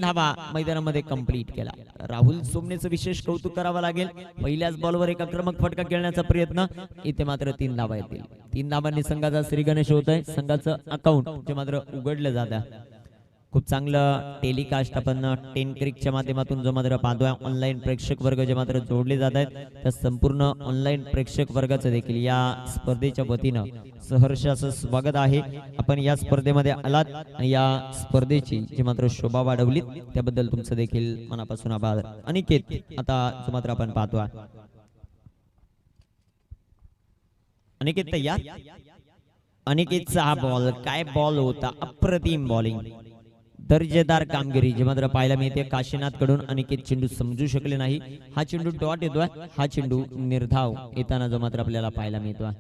धावा मैदानामध्ये कंप्लीट केला। राहुल सोमनेचं विशेष कौतुक करावं लागेल। पहिल्याच बॉलवर एक आक्रमक फटका खेळण्याचा प्रयत्न, इथे मात्र 3 धावा येतील। 3 धावांनी संघाचा श्री गणेश होतोय। संघाचं अकाउंट जे मात्र उघडलं जातं। खूप चांगलं टेलिकास्ट आपण 10 क्रिकच्या माध्यमातून जो मात्र पाहतोय। ऑनलाईन प्रेक्षक वर्ग जे मात्र जोडले जात आहेत, त्या संपूर्ण ऑनलाईन प्रेक्षक वर्गाचं देखील या स्पर्धेच्या वतीनं सहर्ष असं स्वागत आहे। आपण या स्पर्धेमध्ये आलात आणि या स्पर्धेची जी मात्र शोभा वाढवली त्याबद्दल तुमचं देखील मनापासून आभार। अनिकेत आता जो मात्र आपण पाहतोय, अनिकेत तयार। अनिकेतचा हा बॉल, काय बॉल होता, अप्रतिम बॉलिंग, दर्जेदार कामगिरी जे मात्र पाहायला मिळते काशीनाथ कडून। अनिकेत चेंडू समजू शकले नाही, हा चेंडू डॉट येतोय, हा चेंडू निर्धाव येताना जो मात्र आपल्याला पाहायला मिळतोय।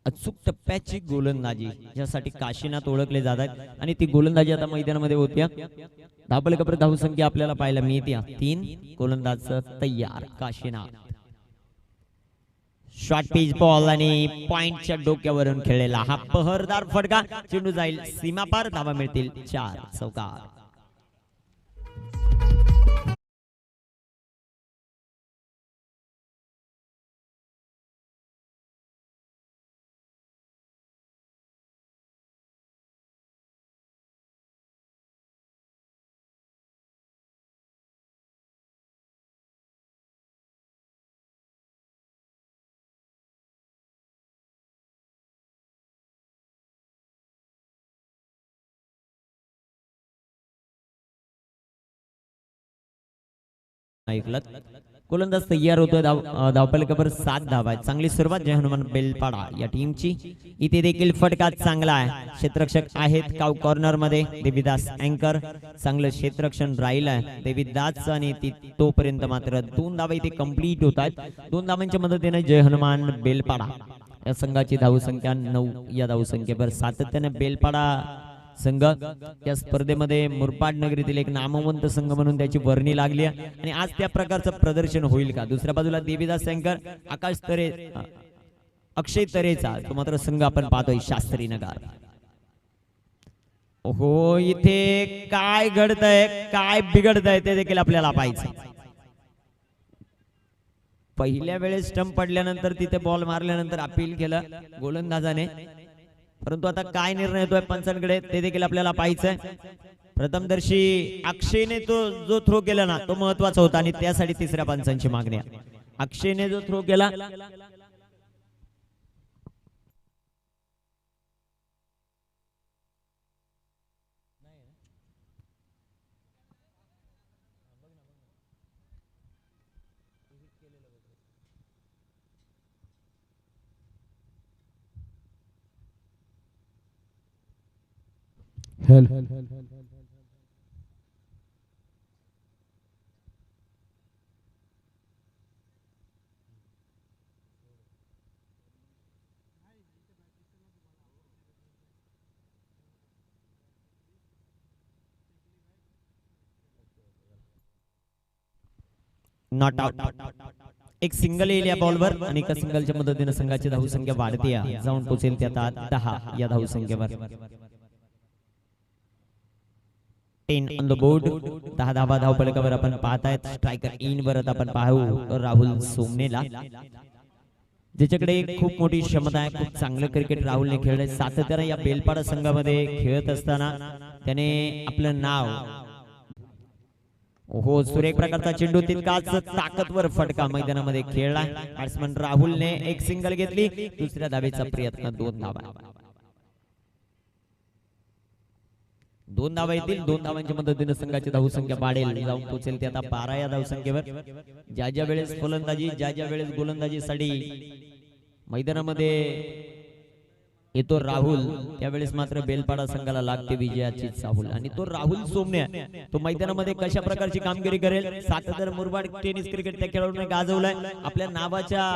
अचूक टप्प्याची गोलंदाजी ज्यासाठी काशीनाथ ओळखले जातात आणि ती गोलंदाजी आता मैदानामध्ये होत्या। धाबळकपर धावसंख्या आपल्याला पाहायला मिळते 3, गोलंदाज तयार काशीनाथ। शॉर्ट पिच बॉल आणि पॉइंटच्या डोक्यावरून खेळलेला हा पहरदार फटका, चेंडू जाईल सीमापार, धावा मिळतील 4 चौकार। ऐकलत, गोलंदाज तयार होतोय। धावपलकावर 7 धावा आहेत। चांगली सुरुवात जय हनुमान बेलपाडा या टीमची। इथे देखील फटका चांगला आहे, क्षेत्ररक्षक आहेत काव कॉर्नर मध्ये, देवीदास अँकर, चांगलं क्षेत्ररक्षण राहिलं आहे देवीदास आणि तोपर्यंत मात्र 2 धावा इथे कंप्लीट होत आहेत। 2 धावांच्या मदतीने जय हनुमान बेलपाडा या संघाची धावसंख्या 9 या धावसंख्येवर। सातत्याने बेलपाडा संघ या स्पर्धेमध्ये मुरबाड नगरीतील एक नामवंत संघ म्हणून त्याची वर्णी लागली आहे आणि आज त्या प्रकारचं प्रदर्शन होईल का। दुसऱ्या बाजूला देवीदास अँकर, आकाश तरे, अक्षय तरेचा तो मात्र संघ आपण पाहतोय शास्त्री नगर। ओहो, इथे काय घडतंय, काय बिघडतंय ते देखील आपल्याला पाहायचं। पहिल्या वेळेस स्टंप पडल्यानंतर तिथे बॉल मारल्यानंतर अपील केलं गोलंदाजाने, परंतु आता काय निर्णय येतोय पंचांकडे ते देखील आपल्याला पाहायचंय। प्रथमदर्शी अक्षयने तो जो थ्रो केला ना तो महत्वाचा होता आणि त्यासाठी तिसऱ्या पंचांची मागणी आहे। अक्षयने जो थ्रो केला हेल नॉट आउट। एक सिंगल येईल या बॉलवर आणि एका सिंगलच्या मदतीने संघाची धावसंख्या वाढते, जाऊन पोहोचेल ते आता 10 या धावसंख्येवर। 10 ऑन द बोर्ड, 10 धावा धावपलकावर आपण पाहतायत। स्ट्रायकर इन वर आपण पाहू राहुल सोमनेला, ज्याच्याकडे खूप मोठी क्षमता आहे, खूप चांगलं क्रिकेट राहुलने खेळले। सातत्याने या बेलपाडा संघामध्ये खेळत असताना त्याने आपलं नाव, ओहो सुरेख प्रकारचा चेंडू, तितकाच ताकदवर फटका मैदानामध्ये खेळला। बॅट्समन राहुलने एक सिंगल घेतली, दुसऱ्या धावेचा प्रयत्न, 2 धावा। 2 धावा येतील, 2 धावांच्या मदतीने संघाची धावसंख्या वाढेल, जाऊन पोहोचेल ते आता 12 या धावसंख्येवर। ज्या ज्या वेळेस फलंदाजी, ज्या ज्या वेळेस गोलंदाजीसाठी मैदानामध्ये येतो राहुल, त्यावेळेस मात्र बेलपाडा संघाला लागते विजयाची चाहूल आणि तो राहुल सोमने तो मैदानामध्ये कशा प्रकारची कामगिरी करेल। सातत्याने मुरबाड टेनिस क्रिकेट त्या खेळाडूने गाजवलाय। आपल्या नावाच्या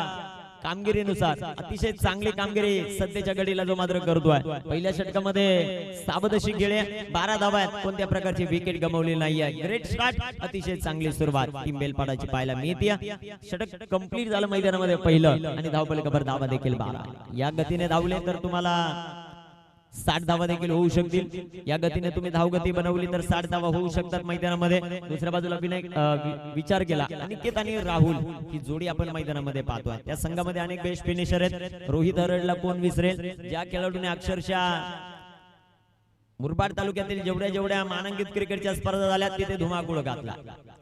कामगिरीनुसार अतिशय चांगली कामगिरी सध्याच्या घडीला जो मात्र करतोय। पहिल्या षटकामध्ये साबदशी खेळले, 12 धावा आहेत, कोणत्या प्रकारची विकेट गमावली नाहीये। ग्रेट स्टार्ट, अतिशय चांगली सुरुवात टीम बेलपाडाची पाहायला मिळते। षटक कंप्लीट झालं मैदानामध्ये पहिलं आणि धावपलकावर धावा देखील 12। या गतीने धावले तर तुम्हाला 60 धावा देखील होऊ शकतील। या गतीने तुम्ही धावगती बनवली तर 60 धावा होऊ शकतात मैदानामध्ये। दुसऱ्या बाजूला विचार केला अनिकेत आणि राहुल ही जोडी आपण मैदानामध्ये पाहतोय। त्या संघामध्ये अनेक बेस्ट फिनिशर आहेत। रोहित हरडला कोण विसरेल, ज्या खेळाडूने अक्षरशः मुरबाड तालुक्यातील जेवढ्या मानांकित क्रिकेटच्या स्पर्धा झाल्या तिथे धुमाकूळ घातला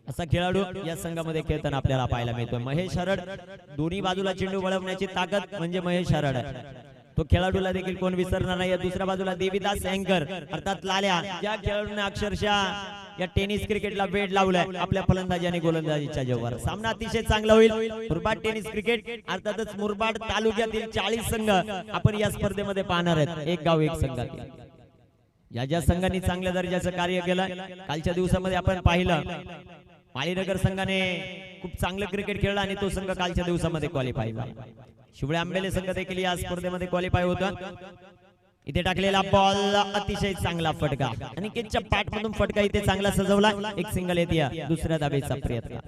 असा खेळाडू या संघामध्ये खेळताना आपल्याला पाहायला मिळतोय। महेश हरड, दोन्ही बाजूला चेंडू वळवण्याची ताकद म्हणजे महेश हरड, तो खेळाडूला देखील कोण विसरणार नाही। दुसऱ्या बाजूला देविदास अँकर अर्थात लाल्या, ज्या खेळाडूने अक्षरशः या टेनिस क्रिकेटला वेड लावलाय आपल्या फलंदाजी आणि गोलंदाजीच्या जोरावर। सामना अतिशय चांगला होईल। मुरबाड टेनिस क्रिकेट अर्थातच मुरबाड तालुक्यातील 40 संघ आपण या स्पर्धेमध्ये पाहणार आहेत। एक गाव एक संघातील ज्या संघांनी चांगल्या दर्जाचं कार्य केलं कालच्या दिवसामध्ये आपण पाहिलं, माळीनगर संघाने खूप चांगलं क्रिकेट खेळला आणि तो संघ कालच्या दिवसामध्ये क्वालिफाय झाला। शिवळे आंबेले संघ देखील या स्पर्धेमध्ये क्वालिफाय होता। इथे टाकलेला बॉल अतिशय चांगला फटका, अनिकेतच्या पाठमधून फटका इथे चांगला सजवला। एक सिंगल येते, दुसऱ्या धाबेचा प्रयत्न,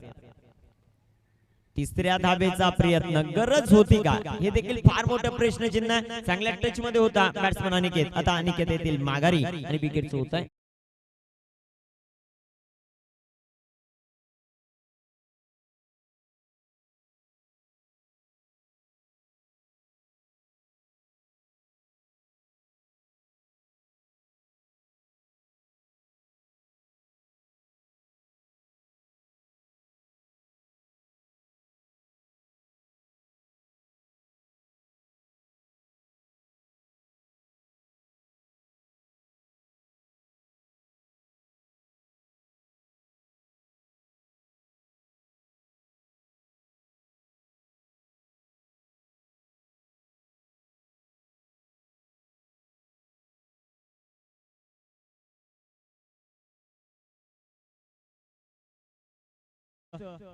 तिसऱ्या धाबेचा प्रयत्न, गरज होती का हे देखील फार मोठं प्रश्नचिन्ह। चांगल्या टच मध्ये होता बॅट्समन अनिकेत, आता अनिकेत येथील माघारी आणि विकेटचं होत आहे।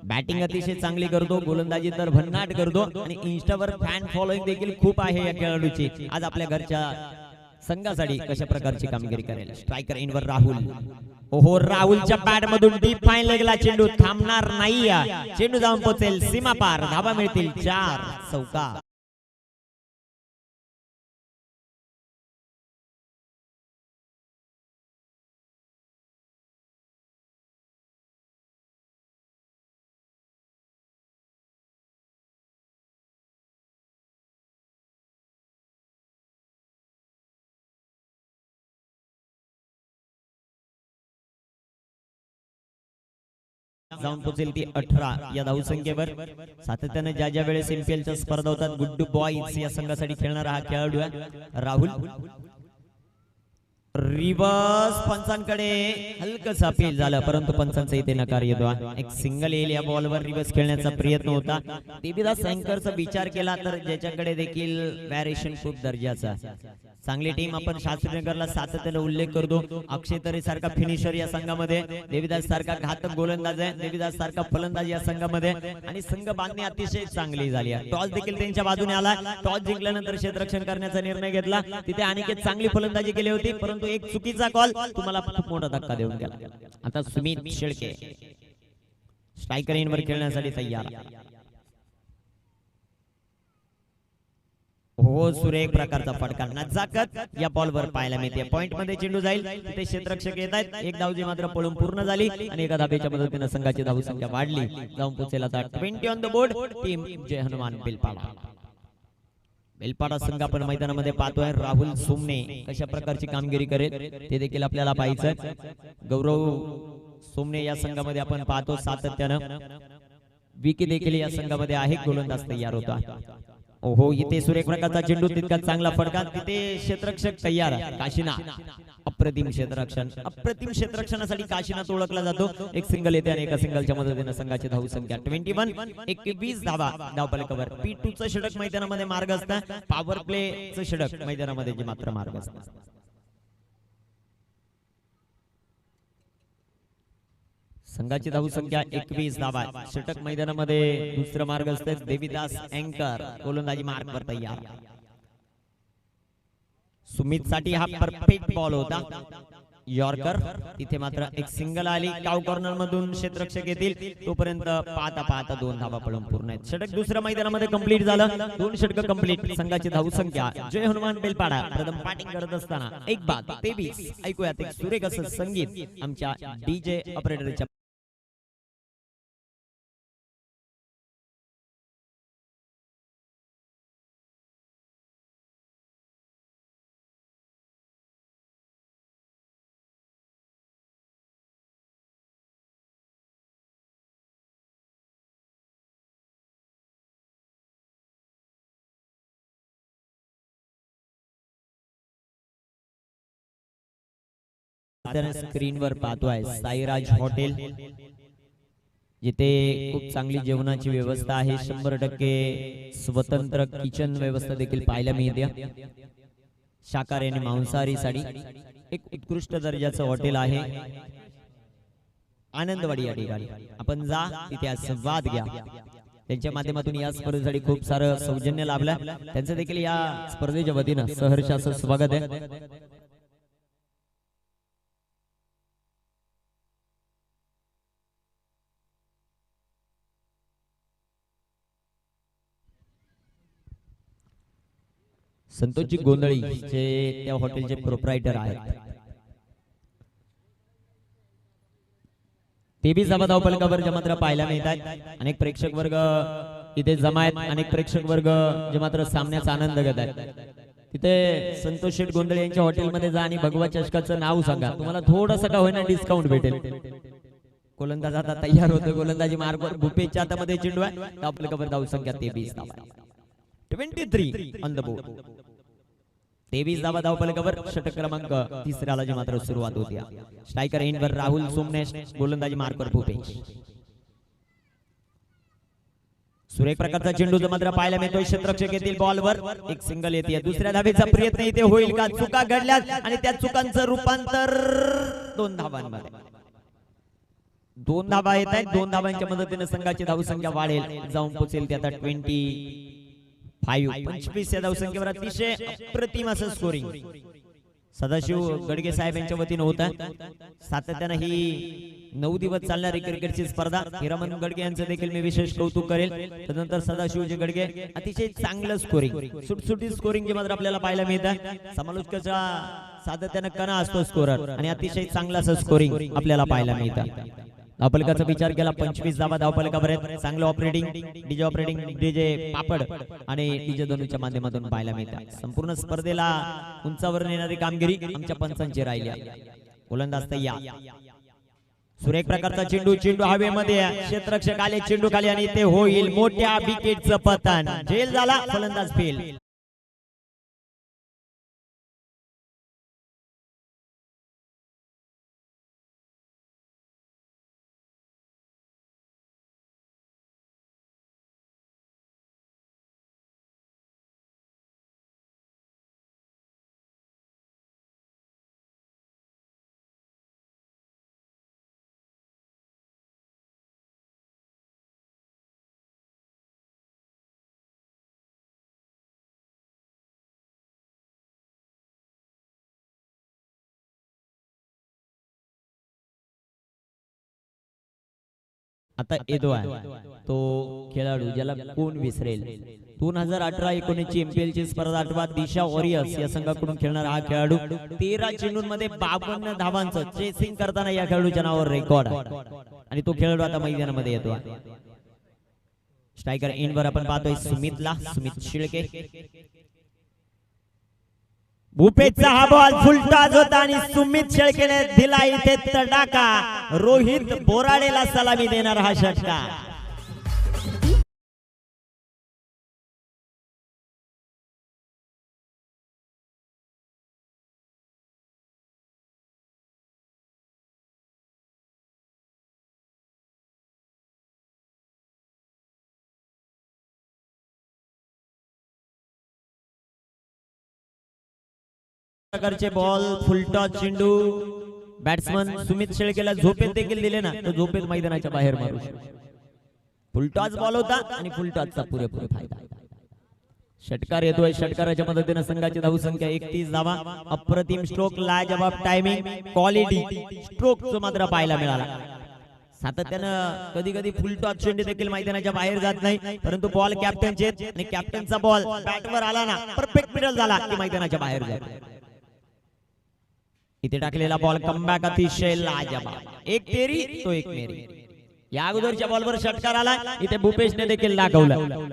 बॅटिंग अतिशय चांगली करतो, गोलंदाजी तर भन्नाट करतो आणि इंस्टावर फॅन फॉलोइंग देखील खूप आहे या खेळाडूची। आज आपल्या घरच्या संघासाठी कशा प्रकारची कामगिरी करेल। स्ट्रायकर इनवर राहुल, ओहो राहुलच्या बॅट मधून डीप फाईन लेगला चेंडू, थांबणार नाही, चेंडू जाऊन पोहोचेल सीमा पार, धावा मिळतील 4 चौका। जाऊन पोहोचेल ती 18 या धावसंख्येवर। सातत्याने ज्या वेळेस एमपीएलच्या स्पर्धा होतात गुड्डू बॉयज या संघासाठी खेळणारा हा खेळाडू आहे राहुल। रिवर्स पंचांकडे हलकस अपील झालं परंतु पंचांचा इथे नकार येतो। एक सिंगल येईल या बॉलवर, रिवर्स खेळण्याचा प्रयत्न होता। देविदास अँकरचा विचार केला तर ज्याच्याकडे देखील व्हॅरिएशन खूप दर्जाचा, चांगली टीम आपण शास्त्रीनगरला सातत्याने उल्लेख करतो। अक्षय तरे सारखा फिनिशर या संघामध्ये, देविदास सारखा घातक गोलंदाज आहे, देविदास सारखा फलंदाज या संघामध्ये आणि संघ बांधणी अतिशय चांगली झाली आहे। टॉस देखील त्यांच्या बाजूने आला, टॉस जिंकल्यानंतर क्षेत्ररक्षण करण्याचा निर्णय घेतला। तिथे अनिकेत चांगली फलंदाजी केली होती परंतु एक चुकीचा कॉल तुम्हाला खूप मोठा धक्का देऊन गेला। आता सुमित शेळके स्ट्रायकर इनवर खेळण्यासाठी तयार। हो सुरेख प्रकारचा फटका, नजाकत या बॉलवर पाहायला मिळते। पॉइंट मध्ये चेंडू जाईल, तिथे क्षेत्ररक्षक येत आहेत। एक धावजी मात्र पळून पूर्ण झाली आणि एका धाबेच्या मदतीने संघाची धाव संख्या वाढली, जाऊन पोहोचेल आता 20 ऑन द बोर्ड। टीम जय हनुमान बेलपाडा। बेलपाडा संघ आपण मैदानामध्ये पाहतोय। राहुल सोमने कशा प्रकारची कामगिरी करेल ते देखील आपल्याला पाहायचं। गौरव सोमने या संघामध्ये आपण पाहतो सातत्यानं, विकी देखील या संघामध्ये आहे, गोलंदाज तयार होता। ओहो इथे सुरेख प्रकारचा चेंडू, तितका चांगला फटका, तिथे क्षेत्ररक्षक तयार काशीना, अप्रतिम क्षेत्ररक्षण, अप्रतिम क्षेत्ररक्षणासाठी काशीनाथ ओळखला जातो। एक सिंगल येते आणि एका सिंगलच्या मदतीने संघाची धाव संख्या 21 धावा धावफलकावर। P2 चं षटक मैदानामध्ये मार्ग असतं, पॉवर प्ले चं षटक मैदानामध्ये जे मात्र मार्ग असतं। संघाची धाव संख्या 21 धावा, षटक मैदानामध्ये दुसरा मार्ग असते। देविदास अँकर गोलंदाजी मार्गवर तयार। सुमित साठी हा परफेक्ट बॉल होता, यॉर्कर तिथे मात्र एक सिंगल आली. काव कॉर्नर मधून क्षेत्ररक्षक येतील तोपर्यंत पाहता पाहता 2 धावा पळून पूर्ण आहेत. षटक दुसऱ्या मैदानामध्ये कंप्लीट झालं. 2 षटक कंप्लीट. संघाची धाव संख्या जय हनुमान बेलपाडा प्रथम बॅटिंग करत असताना 1-23. ऐकूयात एक सुरेख असं संगीत आमच्या डीजे ऑपरेटरच्या. स्क्रीनवर पाहतोय साईराज हॉटेल, जिथे खूप चांगली जेवणाची व्यवस्था आहे. 100% स्वतंत्र किचन व्यवस्था देखील पाहायला मिळते. शाकाहारी आणि मांसाहारीसाठी एक उत्कृष्ट दर्जाचं हॉटेल आहे. आनंदवाडी या ठिकाणी आपण जा, तिथे संवाद घ्या. त्यांच्या माध्यमातून या स्पर्धेसाठी खूप सारं सौजन्य लाभलं. त्यांचं देखील या स्पर्धेच्या वतीनं सहर्ष असं स्वागत आहे. संतोषजी गोंधळी जे त्या हॉटेलचे प्रोप्रायटर आहेत. ते बी जमा धावपलकावर मात्र पाहायला मिळतात. अनेक प्रेक्षक वर्ग इथे जमा आहेत. अनेक प्रेक्षक वर्ग जे मात्र सामन्याचा आनंद घेत आहेत. तिथे संतोष शेठ गोंधळे यांच्या हॉटेलमध्ये जा आणि भगवा चषकाचं नाव सांगा, तुम्हाला थोडंसं का होईना डिस्काउंट भेटेल. गोलंदाज आता तयार होतो. गोलंदाजी मार्गवर भूपेच्या हातामध्ये चेंडू आहे. धावपलकावर धाव संख्या 23 धावा. 23 ऑन द बोर्ड. 23 धावा धावपलकावर. षटक क्रमांक 3 जी मात्र सुरुवात होती. स्ट्रायकर एंडवर राहुल सोमनेश, गोलंदाजी मार्कवर भूपेश. सुरेख प्रकारचा चेंडू मात्र पाहायला मिळतोय. क्षेत्ररक्षक येतील बॉलवर. एक सिंगल येते. दुसऱ्या धावेचा प्रयत्न इथे होईल का? चुका घडल्यात आणि त्या चुकांचं रूपांतर 2 धावांमध्ये. 2 धावा येत आहेत. 2 धावांच्या मदतीने संघाची धावसंख्या वाढेल, जाऊन पोहोचेल ते आता 25 या धावसंख्येवर. अतिशय अप्रतिम असं स्कोरिंग सदाशिव गडगे साहेब यांच्या वतीने होत आहे. सातत्यानं ही 9 दिवस चालणारी क्रिकेटची स्पर्धा. हिरामन गडगे यांचं देखील मी विशेष कौतुक करेल. त्यानंतर सदाशिवजी गडगे अतिशय चांगलं स्कोरिंग, सुटसुटी स्कोरिंग जे मात्र आपल्याला पाहायला मिळतं. समालोचकाचा सातत्यानं कणा असतो स्कोरर आणि अतिशय चांगलं असं स्कोरिंग आपल्याला पाहायला मिळतं. धावपलकाचा विचार केला. 25 धावा धावपलकावर आहेत. चांगलं ऑपरेटिंग डीजे पापड आणि डीजे दोनूच्या माध्यमातून पाहायला मिळतात. संपूर्ण स्पर्धेला उंचावर नेणारी कामगिरी आमच्या पंचांची राहिली. गोलंदाज तयार. सुरेख प्रकारचा चेंडू हवेमध्ये. क्षेत्ररक्षक आले चेंडू खाली आणि ते होईल मोठ्या विकेटचं पतन. झेल झाला. फलंदाज फेल. आता येतो आहे तो खेळाडू ज्याला कोण विसरेल. 2018-19 ची एमपीएल ची स्पर्धा आठवा दिशा वॉरियर्स या संघाकडून खेळणारा हा खेळाडू 13 चेंडूंमध्ये 52 धावांचं चेसिंग करताना या खेळाडूच्या नावावर रेकॉर्ड आणि तो खेळाडू आता मैदानामध्ये येतो. स्ट्रायकर एंडवर आपण पाहतोय सुमित शिळके. भूपेशचा हा बॉल फुलटॉस होता आणि सुमित शेळकेने दिला इथे तडाखा. रोहित बोराडेला सलामी देणार हा षटकार. प्रकारचे बॉल फुलटॉस चेंडू बॅट्समन सुमित शेळकेला झोपेत देखील दिले ना, तो झोपेत मैदानाच्या बाहेर मारू शकतो. फुलटॉस बॉल होता आणि फुलटॉसचा पुरेपूर फायदा. षटकार येतोय, षटकाराच्या मदतीने संघाची धावसंख्या 31 धावा. अप्रतिम स्ट्रोक, लाजवाब टायमिंग, क्वालिटी स्ट्रोक जो मात्र पाहायला मिळाला. सातत्यानं कधी कधी फुल टॉस चेंडू देखील मैदानाच्या बाहेर जात नाही, परंतु बॉल कॅप्टनचे आणि कॅप्टनचा बॉल बॅटवर आला ना, परफेक्ट मिडल झाला की मैदानाच्या बाहेर जातो. इथे टाकलेला बॉल कमबॅक अतिशय लाजवाब. एक तेरी तो एक मेरी. या अगोदरच्या बॉलवर षटकार आला, इथे भूपेशने देखील दाखवलं,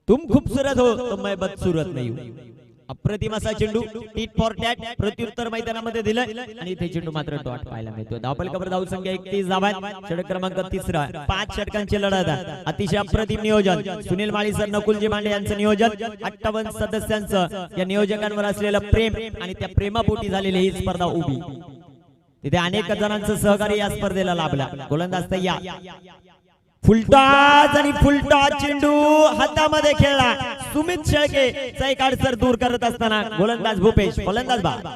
तुम खूबसूरत हो तो मैं बदसूरत नहीं हूं. अप्रतिम असा चेंडू टीट फॉर टॅट प्रत्युत्तर मैदानामध्ये दिलंय आणि इथे चेंडू मात्र डॉट पाहायला मिळतोय. धावफलकावर धावसंख्या 31 धावा. षटक क्रमांक 3, 5 षटकांची लढत. अतिशय अप्रतिम नियोजन. सुनील माळी सर, नकुलजी मांडे यांचं नियोजन. 58 सदस्यांचं या नियोजकांवर असलेलं प्रेम आणि त्या प्रेमापोटी झालेली ही स्पर्धा उभी. तिथे अनेक जणांचं सहकार्य या स्पर्धेला लाभला. गोलंदाज तयार. फुलटॉस आणि फुलटॉस चेंडू हातामध्ये खेळला. सुमित शेळके चा एक अडसर दूर करत असताना गोलंदाज भूपेश, फलंदाज बाद.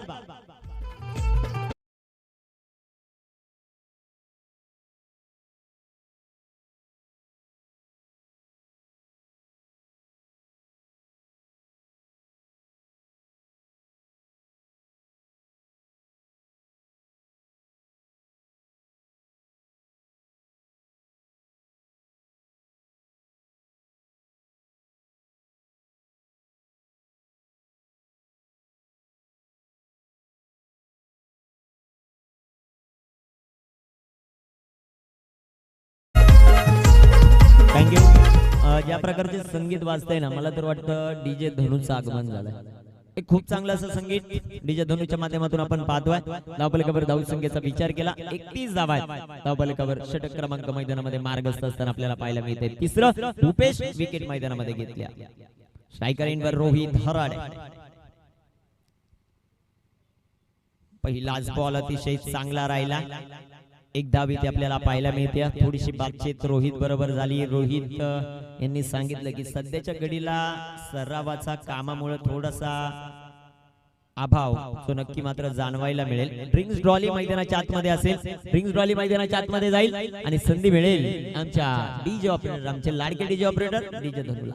थँक्यू. ज्या प्रकारचे संगीत वाजतंय ना, मला तर वाटतं डीजे धनुचं आगमन झालंय. एक खूप चांगलं असं संगीत डीजे धनुच्या माध्यमातून आपण पाहतोय. धावफलकावर धावसंख्येचा विचार केला 31 धावा आहेत. धावफलकावर षटक क्रमांक मैदानामध्ये मार्गस्थ असताना आपल्याला पाहायला मिळते. तिसरं भूपेश विकेट मैदानामध्ये घेतल्या. स्ट्रायकर इनवर रोहित हराड. पहिलाच बॉल अतिशय चांगला राहिला. एक धाव इथे आपल्याला पाहायला मिळते. थोडीशी बातचीत रोहित बरोबर झाली. रोहित यांनी सांगितलं की सध्याच्या घडीला सरावाचा कामामुळे थोडासा अभाव तो नक्की मात्र जाणवायला मिळेल. ड्रिंक्स ड्रॉली मैदानाच्या आतमध्ये असेल. ड्रिंक्स ड्रॉली मैदानाच्या आतमध्ये जाईल आणि संधी मिळेल आमच्या डीजे ऑपरेटर, आमचे लाडके डीजे ऑपरेटर डीजे धनुला.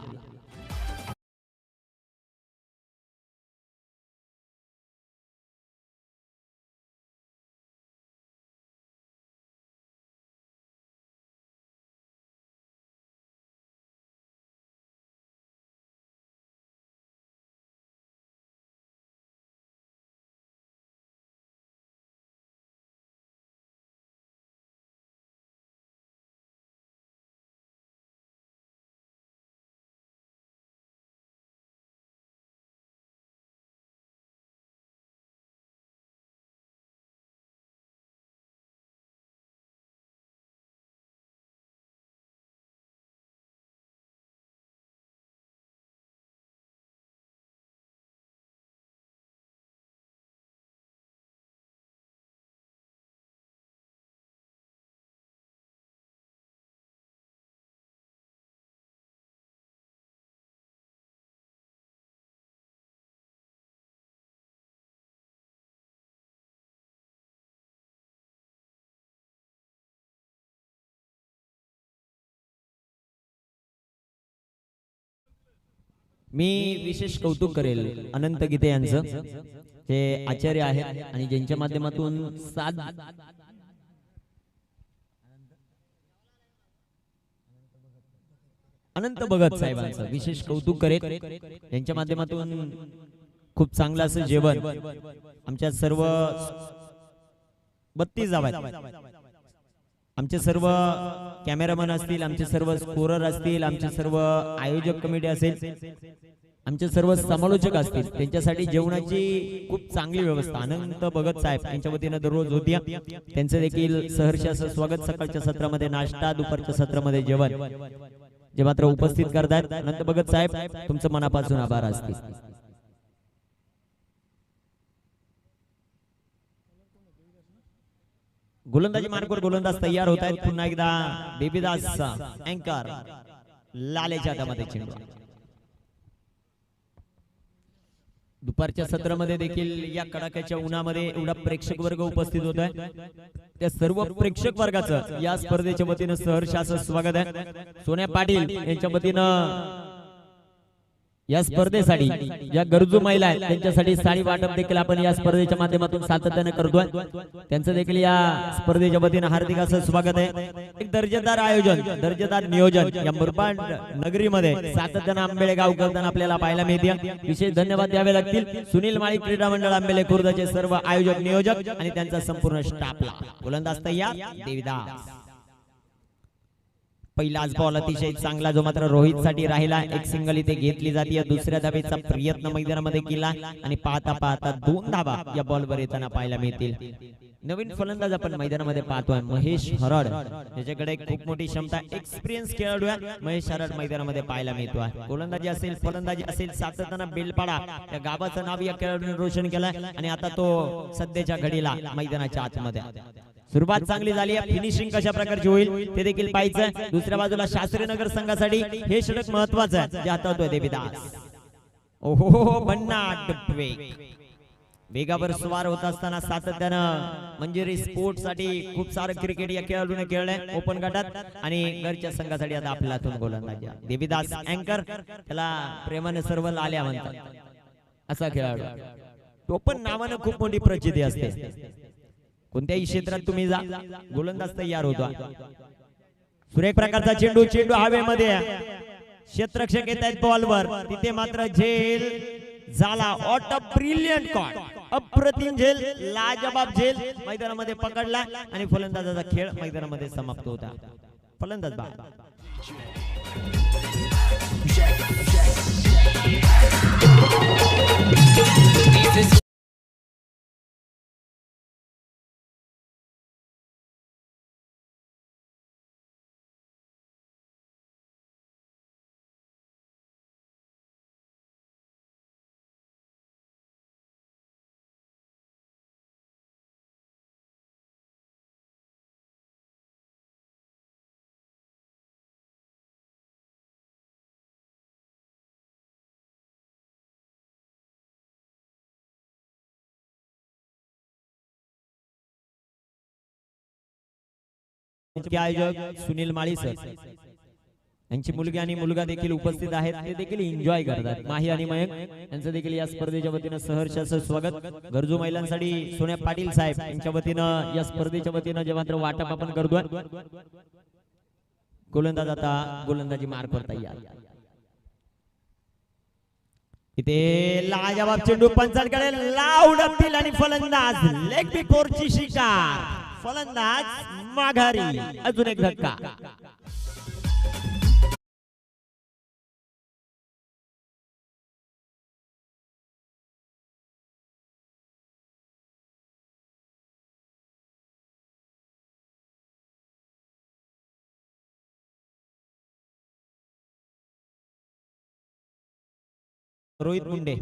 मी विशेष कौतुक करेल अनंत गीते यांचं, जे आचार्य आहेत आणि ज्यांच्या माध्यमातून अनंत भगत साहेबांचं विशेष कौतुक करेल. यांच्या माध्यमातून खूप चांगलं असं जेवण आमच्या सर्व 32 जाव आहेत. आमचे सर्व कॅमेरामन असतील, आमचे सर्व स्कोरर असतील, आमचे सर्व आयोजक कमिटी असेल, आमचे सर्व समालोचक असतील, त्यांच्यासाठी जेवणाची खूप चांगली व्यवस्था अनंत भगत साहेब यांच्या वतीने दररोज होती. त्यांचं देखील सहर्ष असं स्वागत. सकाळच्या सत्रामध्ये नाश्ता, दुपारच्या सत्रामध्ये जेवण जे मात्र उपस्थित करतात. अनंत भगत साहेब तुमचं मनापासून आभार असतील. गोलंदाजी मार्गावर गोलंदाज तयार होत आहेत. पुन्हा एकदा बेबीदास अँकर लालेच्या हातामध्ये चेंडू. दुपारच्या सत्रामध्ये देखील या कडाक्याच्या उन्हामध्ये एवढा प्रेक्षक वर्ग उपस्थित होत आहे. त्या सर्व प्रेक्षक वर्गाचं या स्पर्धेच्या वतीनं सहर्ष असं स्वागत आहे. सोन्या पाटील यांच्या वतीनं या स्पर्धेसाठी ज्या गरजू महिला आहेत त्यांच्यासाठी साडी वाटप देखील आपण या स्पर्धेच्या माध्यमातून सातत्याने करतोय. त्यांचं देखील या स्पर्धेच्या वतीने हार्दिक असं स्वागत आहे. एक दर्जेदार आयोजन, दर्जेदार नियोजन या मुरबाड नगरीमध्ये सातत्याने आंबेले गाव करताना आपल्याला पाहायला मिळते. विशेष धन्यवाद द्यावे लागतील सुनील माळी क्रीडा मंडळ आंबेले खुर्दचे सर्व आयोजक नियोजक आणि त्यांचा संपूर्ण स्टाफला. गोलंदाज तयार देविदास. पहिलाच बॉल अतिशय चांगला जो मात्र रोहित साठी राहिला. एक सिंगल इथे घेतली जाते. दुसऱ्या धावेचा प्रयत्न मैदानामध्ये केला आणि पाहता पाहता 2 धावा या बॉलवर येताना पाहायला मिळतील. नवीन फलंदाज आपण मैदानामध्ये पाहतोय महेश हरड. त्याच्याकडे खूप मोठी क्षमता, एक्सपिरियन्स खेळाडू आहे महेश हरड मैदानामध्ये पाहायला मिळतोय. गोलंदाजी असेल फलंदाजी असेल सातत्याने बेलपाडा या गावाचं नाव या खेळाडूने रोशन केलं आणि आता तो सध्याच्या घडीला मैदानाच्या आतमध्ये. सुरुवात चांगली झाली आहे. फिनिशिंग कशा प्रकारची होईल ते देखील पाहायचं. दुसऱ्या बाजूला शास्त्रीनगर संघासाठी हे षटक महत्वाचं आहे जे हाताळतोय देविदास. ओहो भन्नाट वेग, वेगावर स्वार होत असताना सातत्यानं मंजिरी स्पोर्ट साठी खूप सारं क्रिकेट या खेळाडूने खेळलंय ओपन गटात आणि घरच्या संघासाठी आता आपल्यातून गोलंदाज देविदास अँकर. त्याला प्रेमाने सर्व लाल्या म्हणतात असा खेळाडू. तो पण नावानं खूप मोठी प्रचिती असते. कोणत्याही क्षेत्रात तुम्ही जा गोलंदाज तयार होतो. सुरेख प्रकारचा चेंडू, चेंडू हवेमध्ये, क्षेत्ररक्षक येत आहेत बॉलवर. तिथे मात्र झेल झाला. ऑट अ ब्रिलियंट कॉट, अप्रतिम झेल, लाजवाब झेल मैदानामध्ये पकडला आणि फलंदाजाचा खेळ मैदानामध्ये समाप्त होता. फलंदाज बाद. आयोजक सुनील माळी सर यांची मुलगी आणि मुलगा देखील उपस्थित आहेत. ते देखील एन्जॉय करतात. माही आणि मयंक यांचं देखील या स्पर्धेच्या वतीनं सहर्ष असं स्वागत. गरजू महिलांसाठी सोन्या पाटील साहेब यांच्या वतीनं या स्पर्धेच्या वतीनं जे मात्र वाटप आपण करतोय. गोलंदाज आता गोलंदाजी मार्कवर तयार. इथे लाजवाब चेंडू पंचांकडे लाऊड अपील आणि फलंदाज लेग बिफोरची शिकार. फलंदाज माघारी. अजून एक धक्का. रोहित मुंडे.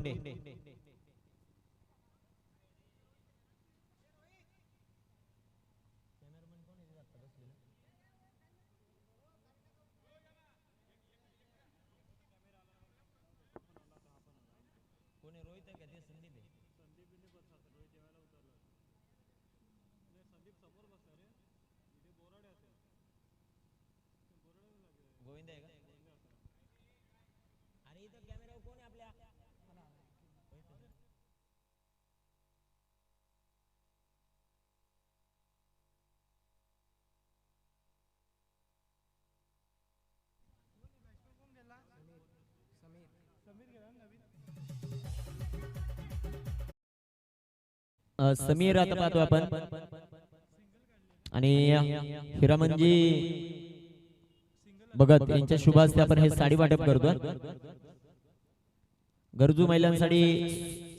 गोविंद आहे का? अरे इथं कॅमेरा कोण आहे आपल्या? समीर आता पाहतो आपण आणि हिरामनजी भगत यांच्या शुभ हस्ते आपण हे साडी वाटप करतो. गरजू महिलांसाठी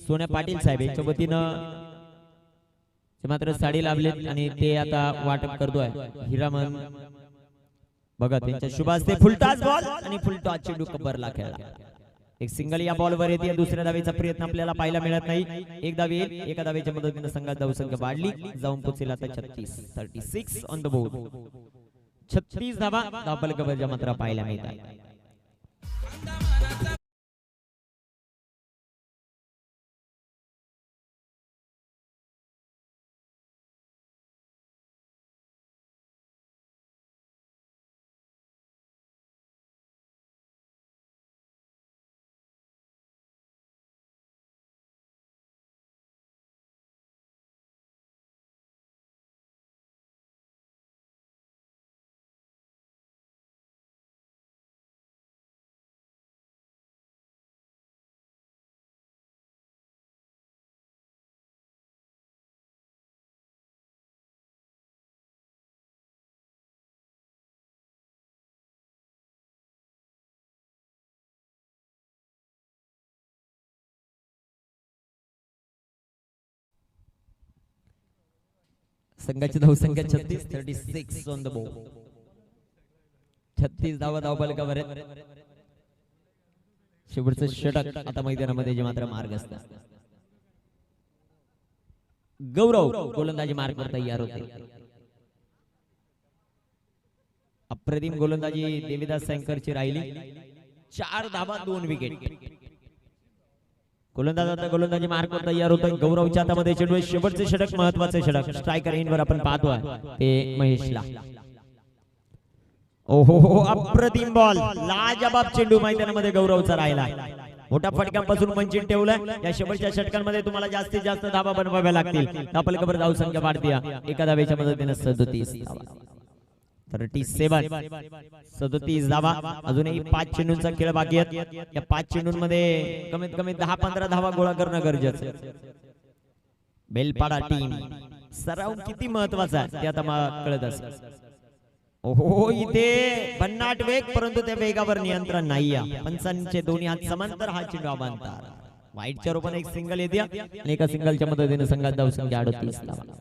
सोन्या पाटील साहेब यांच्या वतीनं मात्र साडी लाभलेत आणि ते आता वाटप करतोय. हिरामन भगत यांच्या शुभ हस्ते फुलटॉस बॉल आणि फुलटॉस चेंडू कबरला खेळला. एक सिंगल या बॉलवर येते. दुसऱ्या धावेचा प्रयत्न आपल्याला पाहायला मिळत नाही. एक धावे येईल. एका धावेच्या मदतीने संघात धावसंख्या वाढली जाऊन पोहोचेल आता 36 ऑन द बोर्ड. 36 धावा धावफलकावर मात्र पाहायला मिळतात. संघाची धावसंख्या 36 ऑन द बॉल. 36 धावा धावफलकावर आहेत. शेवटचं षटक आता मैदानामध्ये जे मात्र मार्ग असतात. गौरव गोलंदाजी मार्गवर तयार होते. अप्रतिम गोलंदाजी देवीदास सैंकरची राहिली. 4 धावा 2 विकेट. गोलंदाज आता गोलंदाजी मार्गवर तयार होतोय. गौरवच्या हातामध्ये चेंडू. शेवटचे षटक महत्वाचे षटक. स्ट्रायकर इनवर आपण पाहतोय ते महेशला. ओहो अप्रतिम बॉल. लाजबाब चेंडू मैदानामध्ये गौरवचा राहिला. मोठ्या फटक्यांपासून वंचित ठेवलं. या शेवटच्या षटकांमध्ये तुम्हाला जास्तीत जास्त धावा बनवाव्या लागतील. धावफलकावर धावसंख्या वाढते. एका धावेच्या मदतीने 37 धावा. 37 धावा. अजूनही 5 चेंडूंचा खेळ बाकी आहे. या 5 चेंडूंमध्ये कमीत कमी 10-15 धावा गोळा करणं गरजेचं आहे. बेलपाडा टीम सराव किती महत्वाचा आहे ते आता मला कळत असेल. ओहो इथे भन्नाट वेग, परंतु त्या वेगावर नियंत्रण नाही. पंचांचे दोन्ही हात समांतर हा चेंडू बांधतात. वाईटच्या रूपाने एक सिंगल येते आणि एका सिंगलच्या मदतीने संघात धावसंख्या 38 धावा.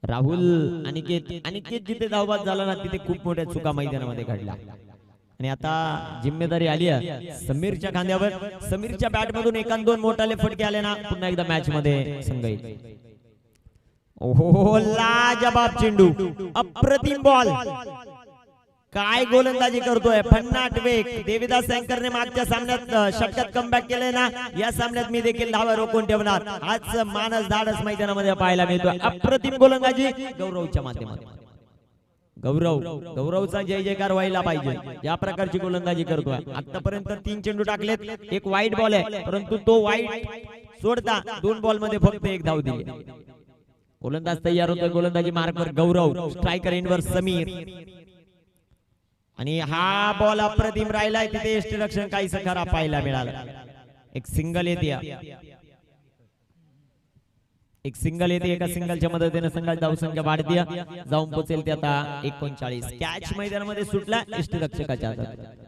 राहुल अनिकेत जिथे धावबाद झाला ना तिथे खूप मोठ्या चुका मैदानामध्ये घडल्या आणि आता जिम्मेदारी आली आहे समीरच्या खांद्यावर. समीरच्या बॅट मधून 1-2 मोठाले फटके आले ना पुन्हा एकदा मॅच मध्ये संघ येईल. ओहो लाजबाब चेंडू. अप्रतिम बॉल. काय गोलंदाजी करतोय. भन्नाट वेग. देवीदास सैंकरने मागच्या सामन्यात षटकात कमबॅक केले ना, या सामन्यात मी देखील धावा रोखून ठेवणार. आज मानस धाडस मैदानामध्ये पाहायला मिळतोय. अप्रतिम गोलंदाजी गौरवच्या माध्यमातून. गौरवचा जय जयकार व्हायला पाहिजे. या प्रकारची गोलंदाजी करतोय. आतापर्यंत 3 चेंडू टाकलेत. एक वाईट बॉल आहे, परंतु तो वाईट सोडता 2 बॉल मध्ये फक्त 1 धाव दिली. गोलंदाज तयार होतोय. गोलंदाजी मार्कवर गौरव. स्ट्रायकर इनवर समीर. आणि हा बॉल अप्रतिम राहिलाय. तिथे यष्टीरक्षण काहीसं खराब पाहायला मिळालं. एक सिंगल येते. एका सिंगलच्या मदतीने संघाची धावसंख्या वाढते. जाऊन पोहोचेल ते आता 39. कॅच मैदानामध्ये सुटला यष्टीरक्षकाच्या हातात.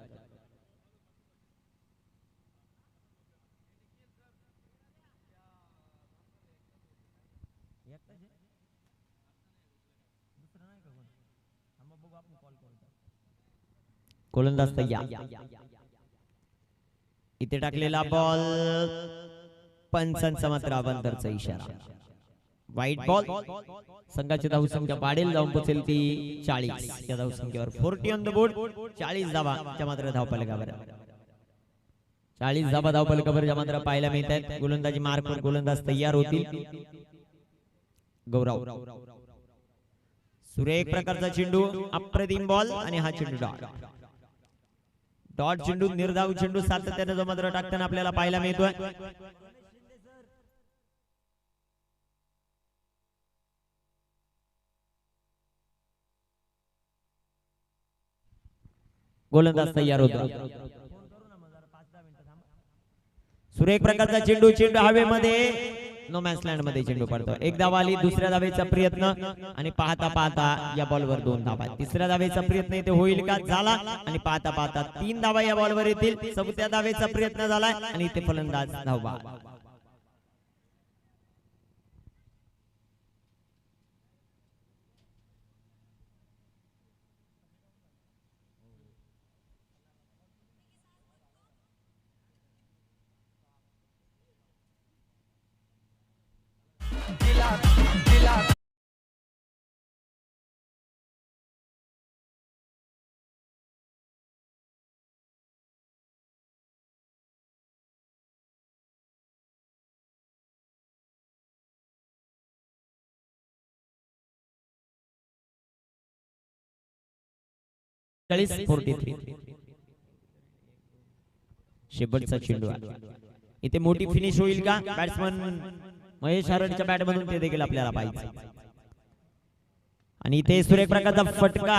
गोलंदाज तयार. इथे टाकलेला बॉल पंचांचा मात्र अवांतरचा इशारा. वाईट बॉल. संघाची धावसंख्या वाढेल. जाऊन पोहोचेल ती 40. या धावसंख्येवर 40 ऑन द बोर्ड. 40 धावा त्या मात्र धावफलकावर. 40 धावा धावफलकावर ज्या मात्र पाहायला मिळत आहेत. गोलंदाजी मार्कवर गोलंदाज तयार होतील. गौरव. सुरेख प्रकारचा चेंडू. अप्रतिम बॉल आणि हा चेंडू डॉट चेंडू. निर्धाव चेंडू सातत्याने जो मात्र टाकताना आपल्याला पाहायला मिळतोय. गोलंदाज तयार होतो. सुरेख प्रकारचा चेंडू. हवेमध्ये नो मॅन्स लँड मध्ये चेंडू पडतो. 1 धावा आली. दुसऱ्या धावेचा प्रयत्न आणि पाहता पाहता या बॉलवर 2 धावा. तिसऱ्या धावेचा प्रयत्न इथे होईल का? झाला. आणि पाहता पाहता 3 धावा या बॉलवर येतील. 4थ्या धावेचा प्रयत्न झालाय आणि इथे फलंदाज धावा. शेवटचा चेंडू. इथे मोठी फिनिश होईल का? बॅट्समन महेश हरणच्या बॅट मधून ते देखील आपल्याला पाहिजे. आणि इथे सुरेख प्रकारचा फटका.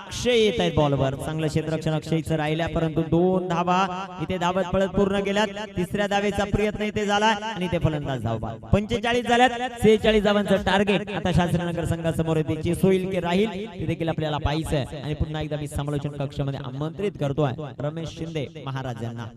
अक्षय येत आहेत बॉलवर. चांगलं क्षेत्ररक्षण अक्षयचं राहिल्या, परंतु 2 धावा इथे धावत पळत पूर्ण केल्यात. तिसऱ्या धावेचा प्रयत्न इथे झाला आणि इथे फलंदाज धावबाद. 45 झाल्यात. 46 धावांचं टार्गेट आता शास्त्रीनगर संघासमोर येते. चेस होईल की राहील ते देखील आपल्याला पाहायचं आहे. आणि पुन्हा एकदा मी समालोचन कक्षामध्ये आमंत्रित करतोय रमेश शिंदे महाराजांना.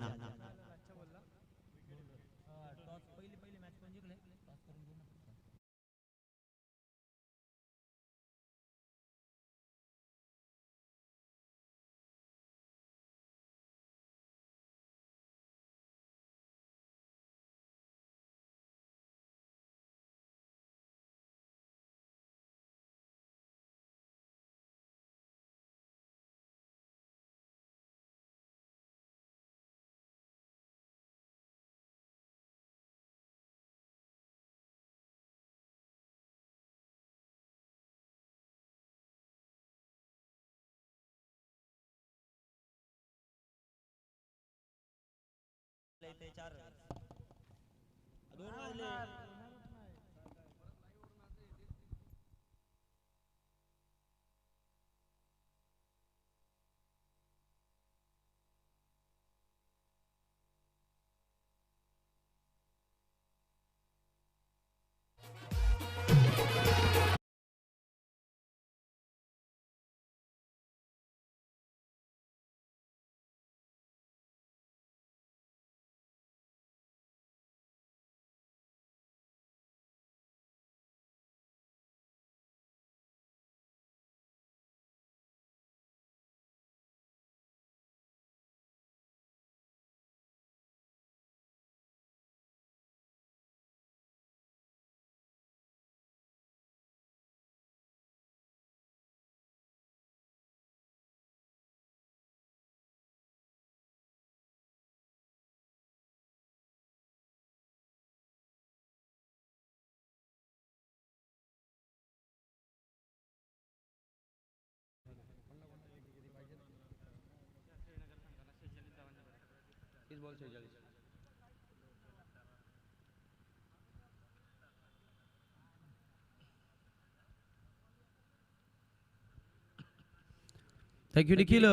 थँक्यू निखिल.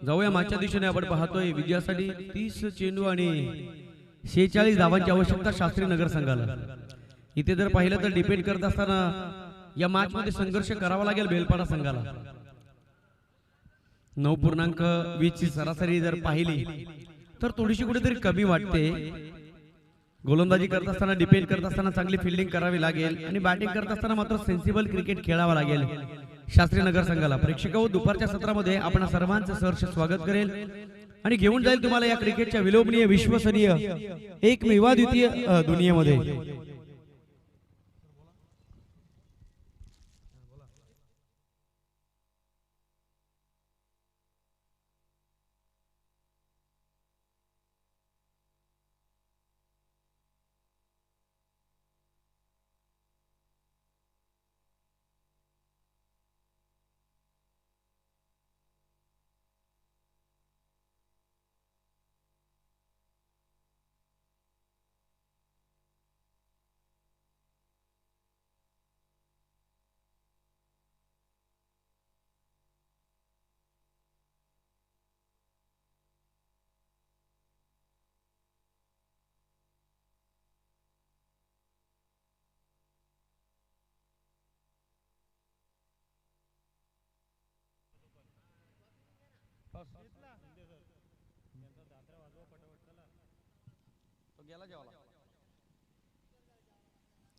जाऊया मागच्या दिशेने. आपण पाहतोय विजयासाठी 30 चेंडू आणि 46 धावांची आवश्यकता शास्त्री नगर संघाला. इथे जर पाहिलं तर डिपेंड करत असताना या मॅच मध्ये संघर्ष करावा लागेल बेलपाडा संघाला. 9.20 ची सरासरी जर पाहिली तर थोडीशी कुठेतरी कमी वाटते. गोलंदाजी करत असताना डिपेंड करत असताना चांगली फिल्डिंग करावी लागेल आणि बॅटिंग करत असताना मात्र सेन्सिबल क्रिकेट खेळावा लागेल शास्त्री नगर संघाला. प्रेक्षकांनो, दुपारच्या सत्रामध्ये आपण सर्वांचं सहर्ष स्वागत करेल आणि घेऊन जाईल तुम्हाला या क्रिकेटच्या विलोभनीय, विश्वसनीय, एकमेवाद्वितीय दुनियेमध्ये.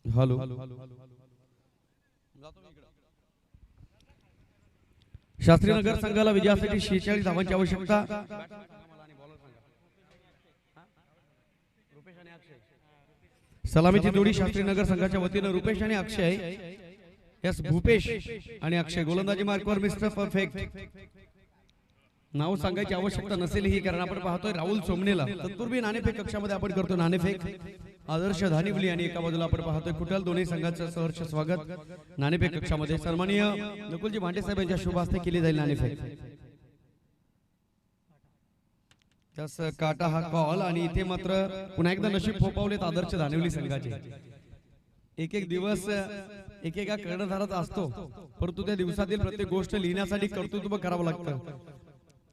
हॅलो. शास्त्री नगर संघाला विजयासाठी 46 धावांची आवश्यकता. सलामीची जोडी शास्त्री नगर संघाच्या वतीनं रुपेश आणि अक्षय. यस, भूपेश आणि अक्षय गोलंदाजी मार्कवर मिस्टर परफेक्ट. नाव सांगायची आवश्यकता नसेल ही, कारण आपण पाहतोय राहुल सोमनेला. तत्पूर्वी नाणेफेक कक्षामध्ये आपण करतो नाणेफेक. आदर्श धानिवली आणि एका बाजूला आपण पाहतोय कुठल. दोन्ही संघाचं सहर्ष स्वागत नाणेफेक कक्षामध्ये. सन्माननीय नकुलजी भांडे साहेब यांच्या शुभ हस्ते केली जाईल नाणेफेक. तस काटा हा कॉल आणि इथे मात्र पुन्हा एकदा नशीब फोपावलेत आदर्श धानिवली संघाचे. एक एक दिवस एकेका कर्णधारात असतो, परंतु त्या दिवसातील प्रत्येक गोष्ट लिहिण्यासाठी कर्तृत्व करावं लागतं.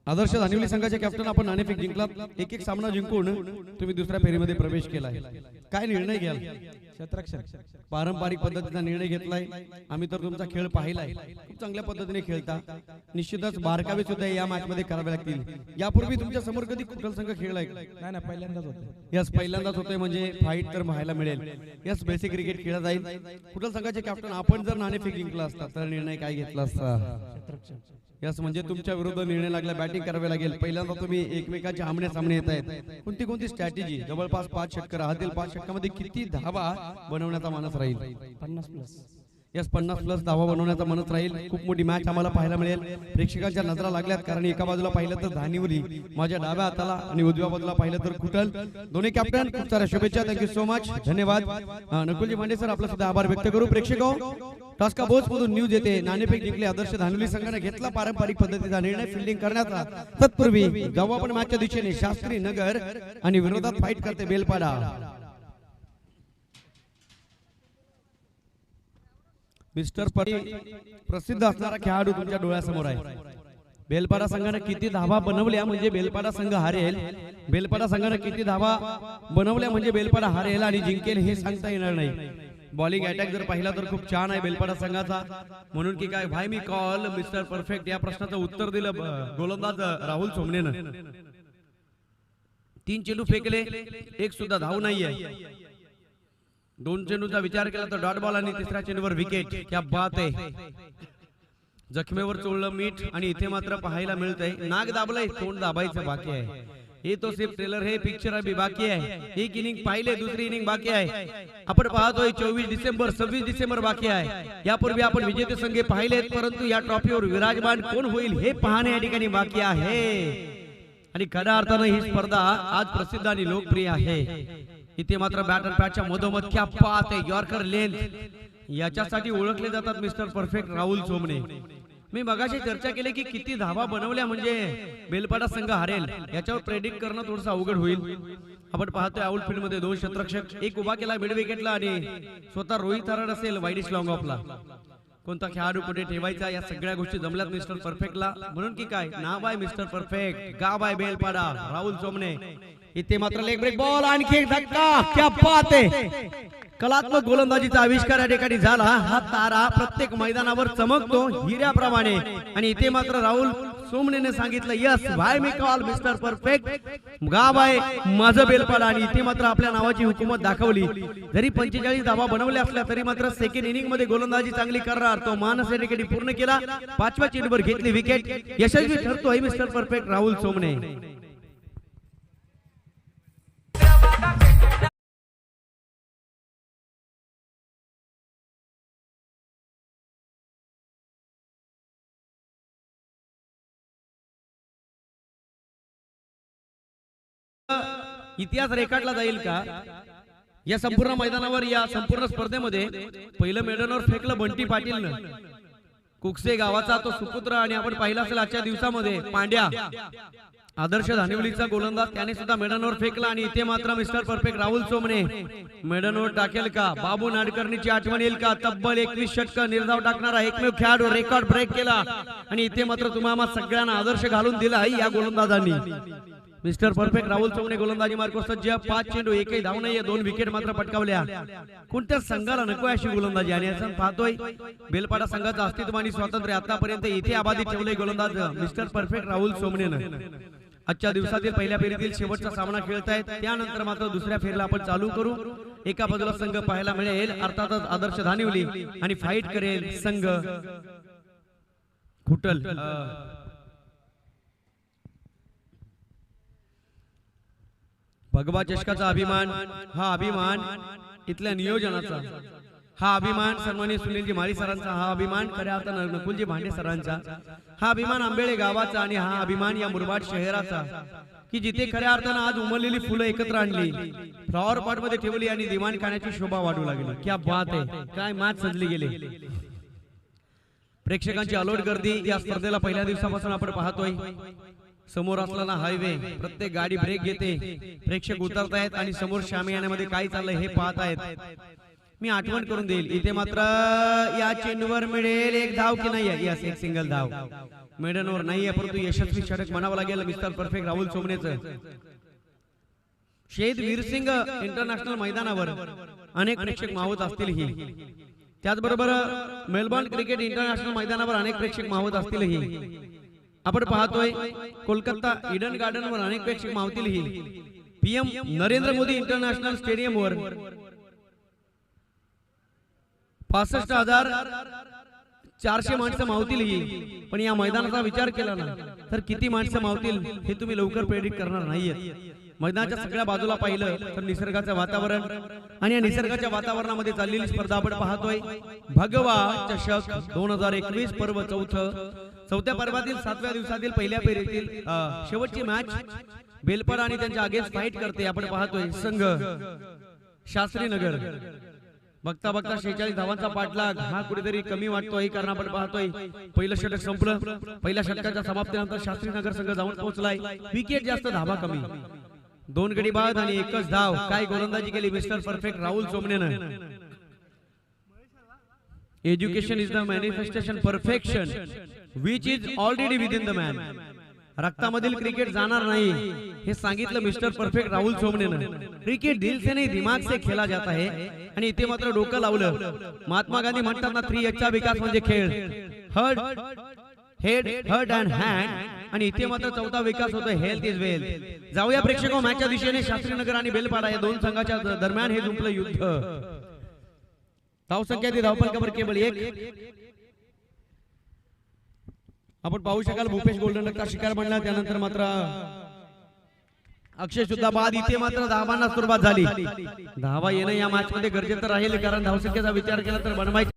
आदर्श धानिवली संघाचे कॅप्टन आपण नाणेफेक जिंकलात. एक एक सामना जिंकून तुम्ही दुसऱ्या फेरीमध्ये प्रवेश केलाय. काय निर्णय घ्याल? पारंपरिक पद्धतीचा निर्णय घेतलाय. आम्ही तर तुमचा खेळ पाहिलाय, खूप चांगल्या पद्धतीने खेळता. निश्चितच बारकावे सुद्धा या मॅच मध्ये करावे लागतील. यापूर्वी तुमच्या समोर कधी कुठल संघ खेळलाय? नाही, पहिल्यांदाच होतं. यस, पहिल्यांदाच होतोय, म्हणजे फाईट तर पाहायला मिळेल. यस, बेसिक क्रिकेट खेळला जाईल. कुठल संघाचे कॅप्टन आपण जर नाणेफेक जिंकला असता तर निर्णय काय घेतला असता? यस, म्हणजे तुमच्या विरुद्ध निर्णय लागला, बॅटिंग करावी लागेल. पहिल्यांदा तुम्ही एकमेकांच्या आमने सामने येत आहेत. कोणती कोणती स्ट्रॅटेजी? जवळपास 5 षटक राहतील. 5 षटकामध्ये किती धावा बनवण्याचा मानस राहील? 50+. यस 50+ धावा बनवण्याचा मनच राहील. खूप मोठी मॅच आम्हाला पाहायला मिळेल. प्रेक्षकांच्या नजरा लागल्यात कारण एका बाजूला पाहिलं तर धानिवली माझ्या डाव्या हाताला आणि उजव्या बाजूला पाहिलं तर कुटल. दोन्ही कॅप्टन खूप साऱ्या शुभेच्छा. Thank you so much. धन्यवाद. नकुलजी मांडे सर आपला सुद्धा आभार व्यक्त करू. प्रेक्षको टॉस का बोस मधून न्यूज येते. नाणेफेक जिंकले. आदर्श धानिवली संघाने घेतला पारंपरिक पद्धतीचा निर्णय फिल्डिंग करण्याचा. तत्पूर्वी जेव्हा आपण मॅचच्या दिशेने शास्त्री नगर आणि विरोधात फाईट करते बेलपाडा. मिस्टर प्रसिद्ध असणारा खेळाडू तुमच्या डोळ्यासमोर आहे. बेलपाडा संघाने किती धावा बनवल्या म्हणजे बेलपाडा संघ हारेल. बेलपाडा संघाने किती धावा बनवल्या म्हणजे बेलपाडा हारेल आणि जिंकेल हे सांगता येणार नाही. बॉलिंग अटॅक जर पाहिला तर खूप छान आहे बेलपाडा संघाचा. म्हणून की काय भाई मी कॉल मिस्टर परफेक्ट या प्रश्नाचं उत्तर दिलं गोलंदाज राहुल सोमनेनं. 3 चेंडू फेकले, एक सुद्धा धाव नाहीये. 2 चेंडूचा विचार केला तर डॉट बॉल आणि तिसऱ्या चेंडूवर विकेट. क्या बात आहे. जखमेवर चोळलं मीठ आणि इथे मात्र पाहायला मिळतंय नाक दाबलंय, तोंड दाबायचं बाकी आहे. हे तो सिर्फ ट्रेलर हे पिक्चर अभी बाकी आहे. एक इनिंग पाहिले, दुसरी इनिंग बाकी आहे. आपण पाहतोय 24 डिसेंबर 26 डिसेंबर बाकी आहे. यापूर्वी आपण विजेते संघ पाहिलेत परंतु या ट्रॉफीवर विराजमान कोण होईल हे पाहणे या ठिकाणी बाकी आहे. आणि खऱ्या अर्थानं ही स्पर्धा आज प्रसिद्ध आणि लोकप्रिय आहे. इथे मात्र बॅट अँड पॅचच्या मधोमध क्या पात आहे. यॉर्कर लेंथ याच्यासाठी ओळखले जातात मिस्टर परफेक्ट राहुल सोमने. मी मगाशी चर्चा केली की किती धावा बनवल्या म्हणजे बेलपाडा संघ हारेल. याच्यावर प्रेडिक्ट करणं थोडंसं अवघड होईल. आपण पाहतोय आउटफील्ड मध्ये 2 क्षेत्ररक्षक, एक उभा केला मिड विकेटला आणि स्वतः रोहित हराड असेल वाईडिश लॉंग ऑफला. कोणता खेळाडू कुठे ठेवायचा या सगळ्या गोष्टी जमल्यात मिस्टर परफेक्टला. म्हणून की काय नाव आहे मिस्टर परफेक्ट, गाव आहे बेलपाडा. राहुल सोमने इथे मात्र लेग ब्रेक बॉल, आणखी एक धक्का. क्या बात आहे. कलात्मक गोलंदाजीचा आविष्कार या ठिकाणी झाला. हा तारा प्रत्येक मैदानावर चमकतो हिऱ्याप्रमाणे. आणि इथे मात्र राहुल सोमनेने सांगितलं यस व्हाय मी कॉल मिस्टर परफेक्ट, गाव आहे माझं बेलपाडा. आणि इथे मात्र आपल्या नावाची हुकूमत दाखवली. जरी 45 धावा बनवल्या असल्या तरी मात्र सेकंड इनिंग मध्ये गोलंदाजी चांगली करणार तो मानस या ठिकाणी पूर्ण केला. 5व्या चेंडूवर घेतली विकेट. यशस्वी ठरतोय मिस्टर परफेक्ट राहुल सोमने. इतिहास रेखाटला जाईल का या संपूर्ण मैदानावर. या संपूर्ण स्पर्धेमध्ये पहिलं मेडनवर फेकलं बंटी पाटीलनं, कुकसे गावाचा तो सुपुत्र. आणि आपण पाहिला असेल आजच्या दिवसामध्ये पांड्या आदर्श धानिवलीचा गोलंदाज त्याने सुद्धा मेडनवर फेकला. आणि इथे मात्र मिस्टर परफेक्ट राहुल सोमने मेडनवर टाकेल का. बाबू नाडकर्णीची आठवण येईल का. तब्बल 21 षटक निर्धाव टाकणारा एकमेव खेळाडू, रेकॉर्ड ब्रेक केला. आणि इथे मात्र तुम्हाला सगळ्यांना आदर्श घालून दिला या गोलंदाजांनी. मिस्टर परफेक्ट राहुल सोमने गोलंदाजी मार्ग सज्ज. 5 चेंडू एकही धाव नाहीये, 2 विकेट मात्र पटकावल्या. कोणत्या संघाला नको अशी गोलंदाजी. आणि असं पाहतोय बेलपाडा संघाचं अस्तित्व आणि स्वातंत्र्य आतापर्यंत इथे आबाधित ठेवले गोलंदाज मिस्टर परफेक्ट राहुल सोमनेनं. आजच्या दिवसातील पहिल्या फेरीतील शेवटचा सामना खेळतायत. त्यानंतर मात्र दुसऱ्या फेरीला आपण चालू करू. एका बाजूला संघ पाहायला मिळेल अर्थातच आदर्श धानिवली आणि फाईट करेल संघ खुटल. भगवा चषकाचा अभिमान, हा अभिमान इथल्या नियोजनाचा, हा अभिमान सन्माननीय सुनीलजी माळी सरांचा, हा अभिमान खऱ्या अर्थानं नकुलजी भांडे सरांचा, हा अभिमान आंबेळे गावाचा आणि हा अभिमान या मुरबाड शहराचा की जिथे खऱ्या अर्थानं आज उमललेली फुलं एकत्र आणली, फ्लॉवर पॉट मध्ये ठेवली आणि दिवाण खाण्याची शोभा वाढू लागली. क्या बात आहे. काय मॅच सजली गेली. प्रेक्षकांची अलोट गर्दी या स्पर्धेला पहिल्या दिवसापासून आपण पाहतोय. समोर असलेला हायवे, प्रत्येक गाडी ब्रेक घेते, प्रेक्षक उतरतायत आणि समोर शामियानामध्ये काय चाललंय हे पाहत आहेत. मी आठवण करून देईल इथे मात्र या चेंडूवर मिळेल एक धाव की नाही. यस एक सिंगल धाव मेडनवर नाहीये परंतु यशस्वी षटक म्हणावं लागेल मिस्टर परफेक्ट राहुल सोमनेचं. शहीद वीरसिंग इंटरनॅशनल मैदानावर अनेक प्रेक्षक मावत असतील ही, त्याचबरोबर मेलबर्न क्रिकेट इंटरनॅशनल मैदानावर अनेक प्रेक्षक मावत असतील ही. आपण पाहतोय कोलकाता ईडन गार्डन वर अनेक प्रेक्षक मावतील ही. PM Narendra Modi international stadium वर 65,400 माणसं मावतील ही. पण या मैदानाचा विचार केला ना तर किती माणसं मावतील हे तुम्ही लवकर प्रेडिक्ट करणार नाहीये. मैदानाच्या सगळ्या बाजूला पाहिलं तर निसर्गाचं वातावरण आणि या निसर्गाच्या वातावरणामध्ये चाललेली स्पर्धा आपण पाहतोय. भगवा चषक 2021 पर्व चौथ्या पर्वातील 7व्या दिवसातील पहिल्या फेरीतील शेवटची मॅच बेलपाडा आणि त्यांच्या अगेन्स्ट फाईट करते. आपण पाहतोय संघ शास्त्रीनगर. बघता बघता 46 धावांचा पाठलाग हा कुठेतरी कमी वाटतोय, कारण आपण पाहतोय पहिलं षटक संपलं. पहिल्या षटकाच्या समाप्तीनंतर शास्त्रीनगर संघ जाऊन पोहोचलाय. विकेट जास्त, धावा कमी. 2 गडी बाद आणि एकच धाव. काय गोलंदाजी केली मिस्टर परफेक्ट राहुल सोमनेनं. Education is the manifestation perfection which is already within the man. रक्तामधील क्रिकेट जाणार नाही हे सांगितलं मिस्टर परफेक्ट राहुल सोमनेनं. क्रिकेट दिल से नहीं दिमाग से खेला जाता है. आणि इथे मात्र डोकं लावलं. महात्मा गांधी म्हणतात ना 3H चा विकास म्हणजे खेळ. Head heart and hand. आणि इथे मात्र चौथा विकास होतोय हेल्थ इज वेल्थ. जाऊया प्रेक्षको मॅचच्या दिशेने. शास्त्रीनगर आणि बेलपाडा या दोन संघाच्या दरम्यान हे जुंपलं युद्ध. धावसंख्या ती धावपलकावर केवळ 1. आपण पाहू शकाल भूपेश गोल्डन डकचा शिकार बनला. त्यानंतर मात्र अक्षय सुद्धा बाद. इथे मात्र धावांना सुरुवात झाली. धावा येणं या मॅच मध्ये गरजेचं राहील, कारण धावसंख्येचा विचार केला तर बनवायचा.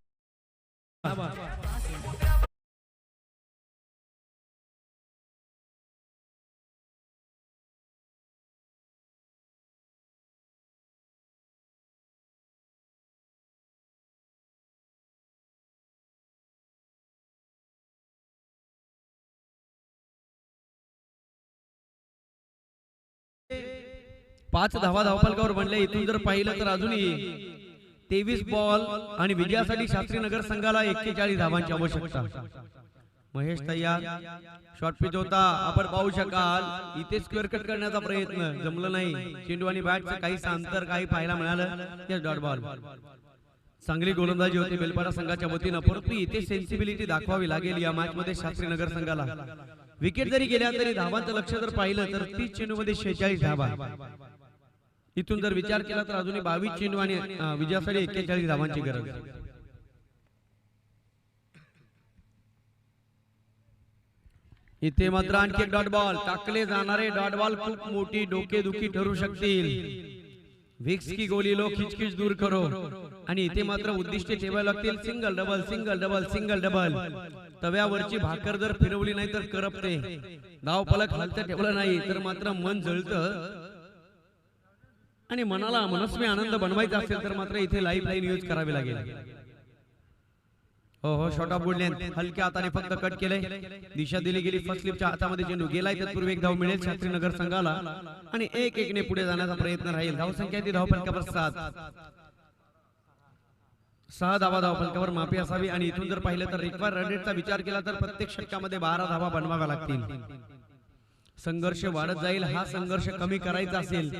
पाच धावा धावपलकावर बनले. इथून जर पाहिलं तर अजूनही 23 बॉल आणि विजयासाठी शास्त्रीनगर संघाला 41 धावांची आवश्यकता. महेश तयार. शॉर्ट पिच होता. आपण पाहू शकाल इथे स्क्वेअर कट करण्याचा प्रयत्न जमलं नाही. चेंडू आणि बॅटचं काही अंतर काही पाहायला मिळालं. या डॉट बॉल. चांगली गोलंदाजी होती बेलपाडा संघाच्या वतीनं, परंतु इथे सेन्सिबिलिटी दाखवावी लागेल या मॅच मध्ये शास्त्रीनगर संघाला. विकेट जरी गेल्या तरी धावांचं लक्ष जर पाहिलं तर 30 चेंडू मध्ये 46 धावा. इथून जर विचार केला तर अजूनही 22 चेंडू आणि विजयासाठी 41 धावांची गरज. इथे मात्र आणखी एक डॉट बॉल. टाकले जाणारे डॉट बॉल खूप मोठी डोकेदुखी ठरू शकतील. विक्स की गोली लो, खिचखिच दूर करो. आणि इथे मात्र उद्दिष्टे ठेवायला लागतील. Single double single double single double. तव्यावरची भाकर जर फिरवली नाही तर करपते. धाव फलक हलतं ठेवलं नाही तर मात्र मन जळतं. आणि मनाला मनस्वी आनंद बनवायचा असेल तर मात्र इथे लाईफ लाईन यूज करावी लागेल. हो शॉर्ट ऑफ गुड लेंथ. हलक्या हाताने फक्त कट केले. दिशा दिली गेली. फर्स्ट स्लिपच्या हातामध्ये चेंडू गेलाय. तत्पूर्वी एक धाव मिळेल शास्त्रीनगर संघाला आणि 1-1 ने पुढे जाण्याचा प्रयत्न राहील. धावसंख्या ती धावपलकावर 6 धावा धावपलकावर माफी असावी. आणि इथून जर पाहिलं तर रिक्वायर रन रेटचा विचार केला तर प्रत्येक षटकामध्ये 12 धावा बनवाव्या लागतील. संघर्ष वाढत जाईल. हा संघर्ष कमी करायचा असेल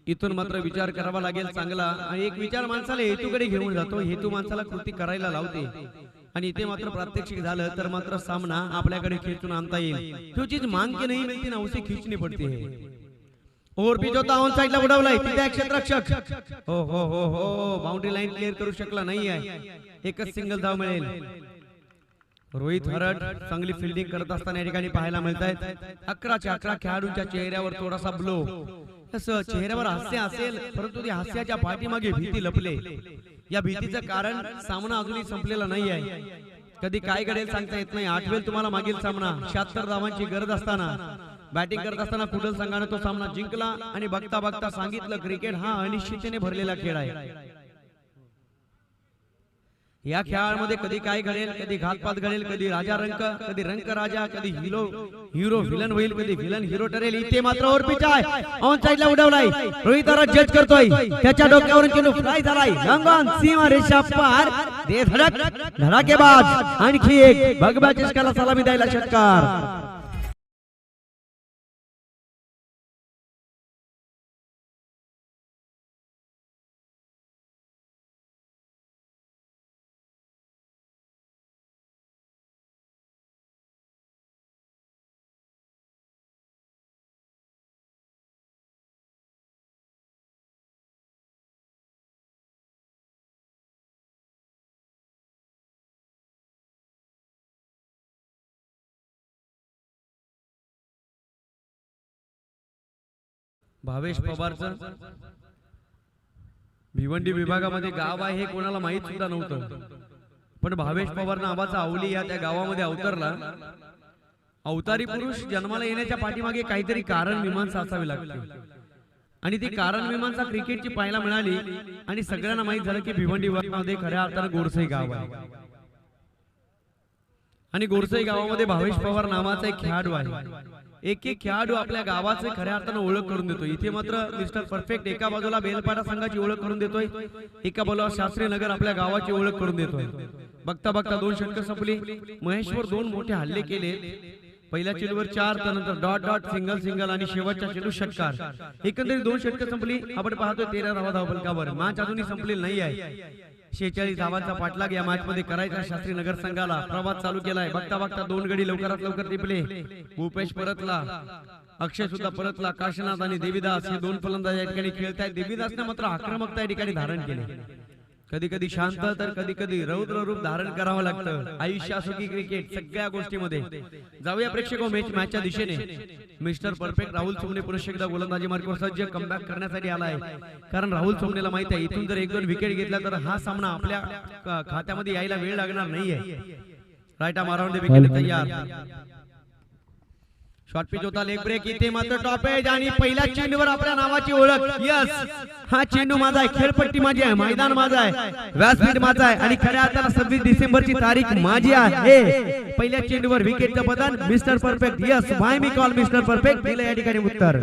इथून मात्र विचार करावा लागेल चांगला. आणि एक विचार माणसाला हेतूकडे घेऊन जातो. हेतू माणसाला कृती करायला लावते. आणि इथे मात्र प्रात्यक्षिक झालं तर मात्र सामना आपल्याकडे खेचून आणता येईल. जो चीज मांग के नहीं मिलती ना उसे खींचनी पडती है. ओव्हर पिच होता. ऑन साइडला उडवलाय. तिथे क्षेत्ररक्षक हो बाउंड्री लाईन क्लिअर करू शकला नाही आहे. एकच सिंगल धाव मिळेल. रोहित हरट चांगली फिल्डिंग करत असताना या ठिकाणी पाहायला मिळत आहेत. 11 खेळाडूंच्या चेहऱ्यावर थोडासा ब्लो. चेहऱ्यावर हास्य असेल परंतु त्या हास्याच्या पाठीमागे भीती लपले. या भीतीचं कारण सामना अजूनही संपलेला नाही आहे. कधी काय घडेल सांगता येत नाही. आठवेल तुम्हाला मागील सामना 76 धावांची गरज असताना बॅटिंग करत असताना कुडल संघाने तो सामना जिंकला. आणि बघता बघता सांगितलं क्रिकेट हा अनिश्चिततेने भरलेला खेळ आहे. या खेळामध्ये कधी काय घडेल, कधी घातपात घडेल, कधी राजा रंक, कधी रंक राजा, कधी हिरो विलन होईल, कधी विलन हिरो ठरेल. इथे मात्र ओव्हर पिच आहे. ऑन साइडला उडवलाय. रोहित जज करतोय. त्याच्या डोक्यावरून चेंडू फ्लाय झालाय. लंगॉन सीमा रेषा पार. दे धडक धडाकेबाज. आणखी एक भगव्या चषकाला सलामी द्यायला षटकार. भावेश पवारचं भिवंडी विभागामध्ये गाव आहे हे कोणाला माहित सुद्धा नव्हतं, पण भावेश पवार नावाचा अवली या त्या गावामध्ये अवतरला. अवतारी पुरुष जन्माला येण्याच्या पाठीमागे काहीतरी कारण मीमांसा असावी लागते आणि ती कारण मीमांसा क्रिकेटची पाहायला मिळाली आणि सगळ्यांना माहित झालं की भिवंडी विभागामध्ये खऱ्या अर्थानं गोरसई गाव आहे आणि गोरसई गावामध्ये भावेश पवार नावाचा एक खेळाडू आहे. एक एक खेळाडू आपल्या गावाचे खऱ्या अर्थानं ओळख करून देतोय. इथे मात्र मिस्टर परफेक्ट एका बाजूला बेलपाडा संघाची ओळख करून देतोय, एका बाजूला शास्त्री नगर आपल्या गावाची ओळख करून देतोय. बघता बघता 2 षटकं संपली. महेश्वर 2 मोठे हल्ले केले. पहिल्या चेंडूवर 4, त्यानंतर डॉट डॉट सिंगल सिंगल आणि शेवटच्या चेंडू षटकार. एकंदरीत 2 षटकं संपली. आपण पाहतोय 13 धावा धावफलकावर. मॅच अजूनही संपलेली नाही आहे. 46 धावांचा पाठलाग या मॅच मध्ये करायचा शास्त्री नगर संघाला. प्रवास चालू केलाय. बघता बघता 2 गडी लवकरात लवकर टिपले. भूपेश परतला, अक्षय सुद्धा परतला, काशीनाथ आणि देवीदास हे 2 फलंदाज या ठिकाणी खेळतायत. देवीदासने मात्र आक्रमकता या ठिकाणी धारण केली. कधी कधी शांत तर कधी कधी रौद्र रूप धारण करावं लागतं. आयुष्य असो की क्रिकेट सगळ्या गोष्टीमध्ये. जाऊया प्रेक्षको मॅचच्या दिशेने. मिस्टर परफेक्ट राहुल सोमने पुरुष एकदा गोलंदाजी मार्गावर सज्ज कमबॅक करण्यासाठी आलाय. कारण राहुल सोमनेला माहित आहे इथून जर 1-2 विकेट घेतला तर हा सामना आपल्या खात्यामध्ये यायला वेळ लागणार नाहीये. Right arm around the wicket तयार. शॉर्ट पिच होता, लेग ब्रेक. इथे मात्र टॉप एज आणि पहिल्या चेंडूवर आपल्या नावाची ओळख. यस, हा चेंडू माझा आहे, खेळपट्टी माझी आहे, मैदान माझा आहे, व्यासपीठ माझा आहे आणि खऱ्या अर्थानं 26 डिसेंबरची तारीख माझी आहे. पहिल्या चेंडूवर विकेटचं पतन मिस्टर परफेक्ट. यस, व्हाय मी कॉल मिस्टर परफेक्ट दिलं या ठिकाणी उत्तर.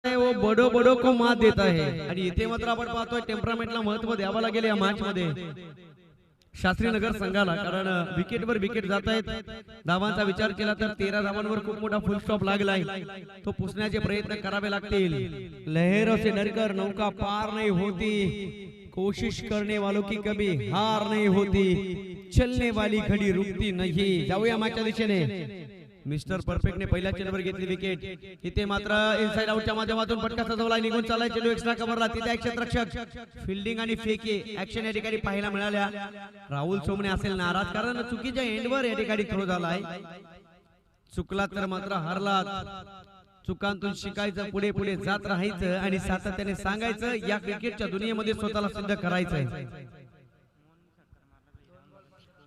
वो बडो बडो को मात देता है आणि इथे मात्र आपण पाहतोय टेम्परामेंटला महत्व द्यावं लागेल या मॅच मध्ये शास्त्री नगर संघाला. कारण विकेटवर विकेट जात आहेत. धावांचा विचार केला तर 13 धावांवर खूप मोठा फुल स्टॉप लागलाय. तो पुसण्याचे प्रयत्न करावे लागतील. लहरों से डरकर नौका पार नहीं होती, कोशिश करने वालों की कभी हार नहीं होती, चलने वाली घड़ी रुकती नहीं. जाऊया मॅचच्या दिशेने. मिस्टर परफेक्ट ने पहिल्या चेंडूवर घेतली विकेट. इथे मात्र इनसाइड आउटच्या माध्यमातून फटका सजवला, निघून चाललाय चेंडू एक्स्ट्रा कव्हरला. तिथे क्षेत्ररक्षक फिल्डिंग आणि फेके ऍक्शन या ठिकाणी पाहायला मिळाल्या. राहुल सोमने असेल नाराज कारण चुकीच्या एंडवर या ठिकाणी थ्रो झालाय. चुकला तर मात्र हरला. चुकांतून शिकायचं, पुढे पुढे जात राहायचं आणि सातत्याने सांगायचं या क्रिकेटच्या दुनियेमध्ये स्वतःला सिद्ध करायचंय.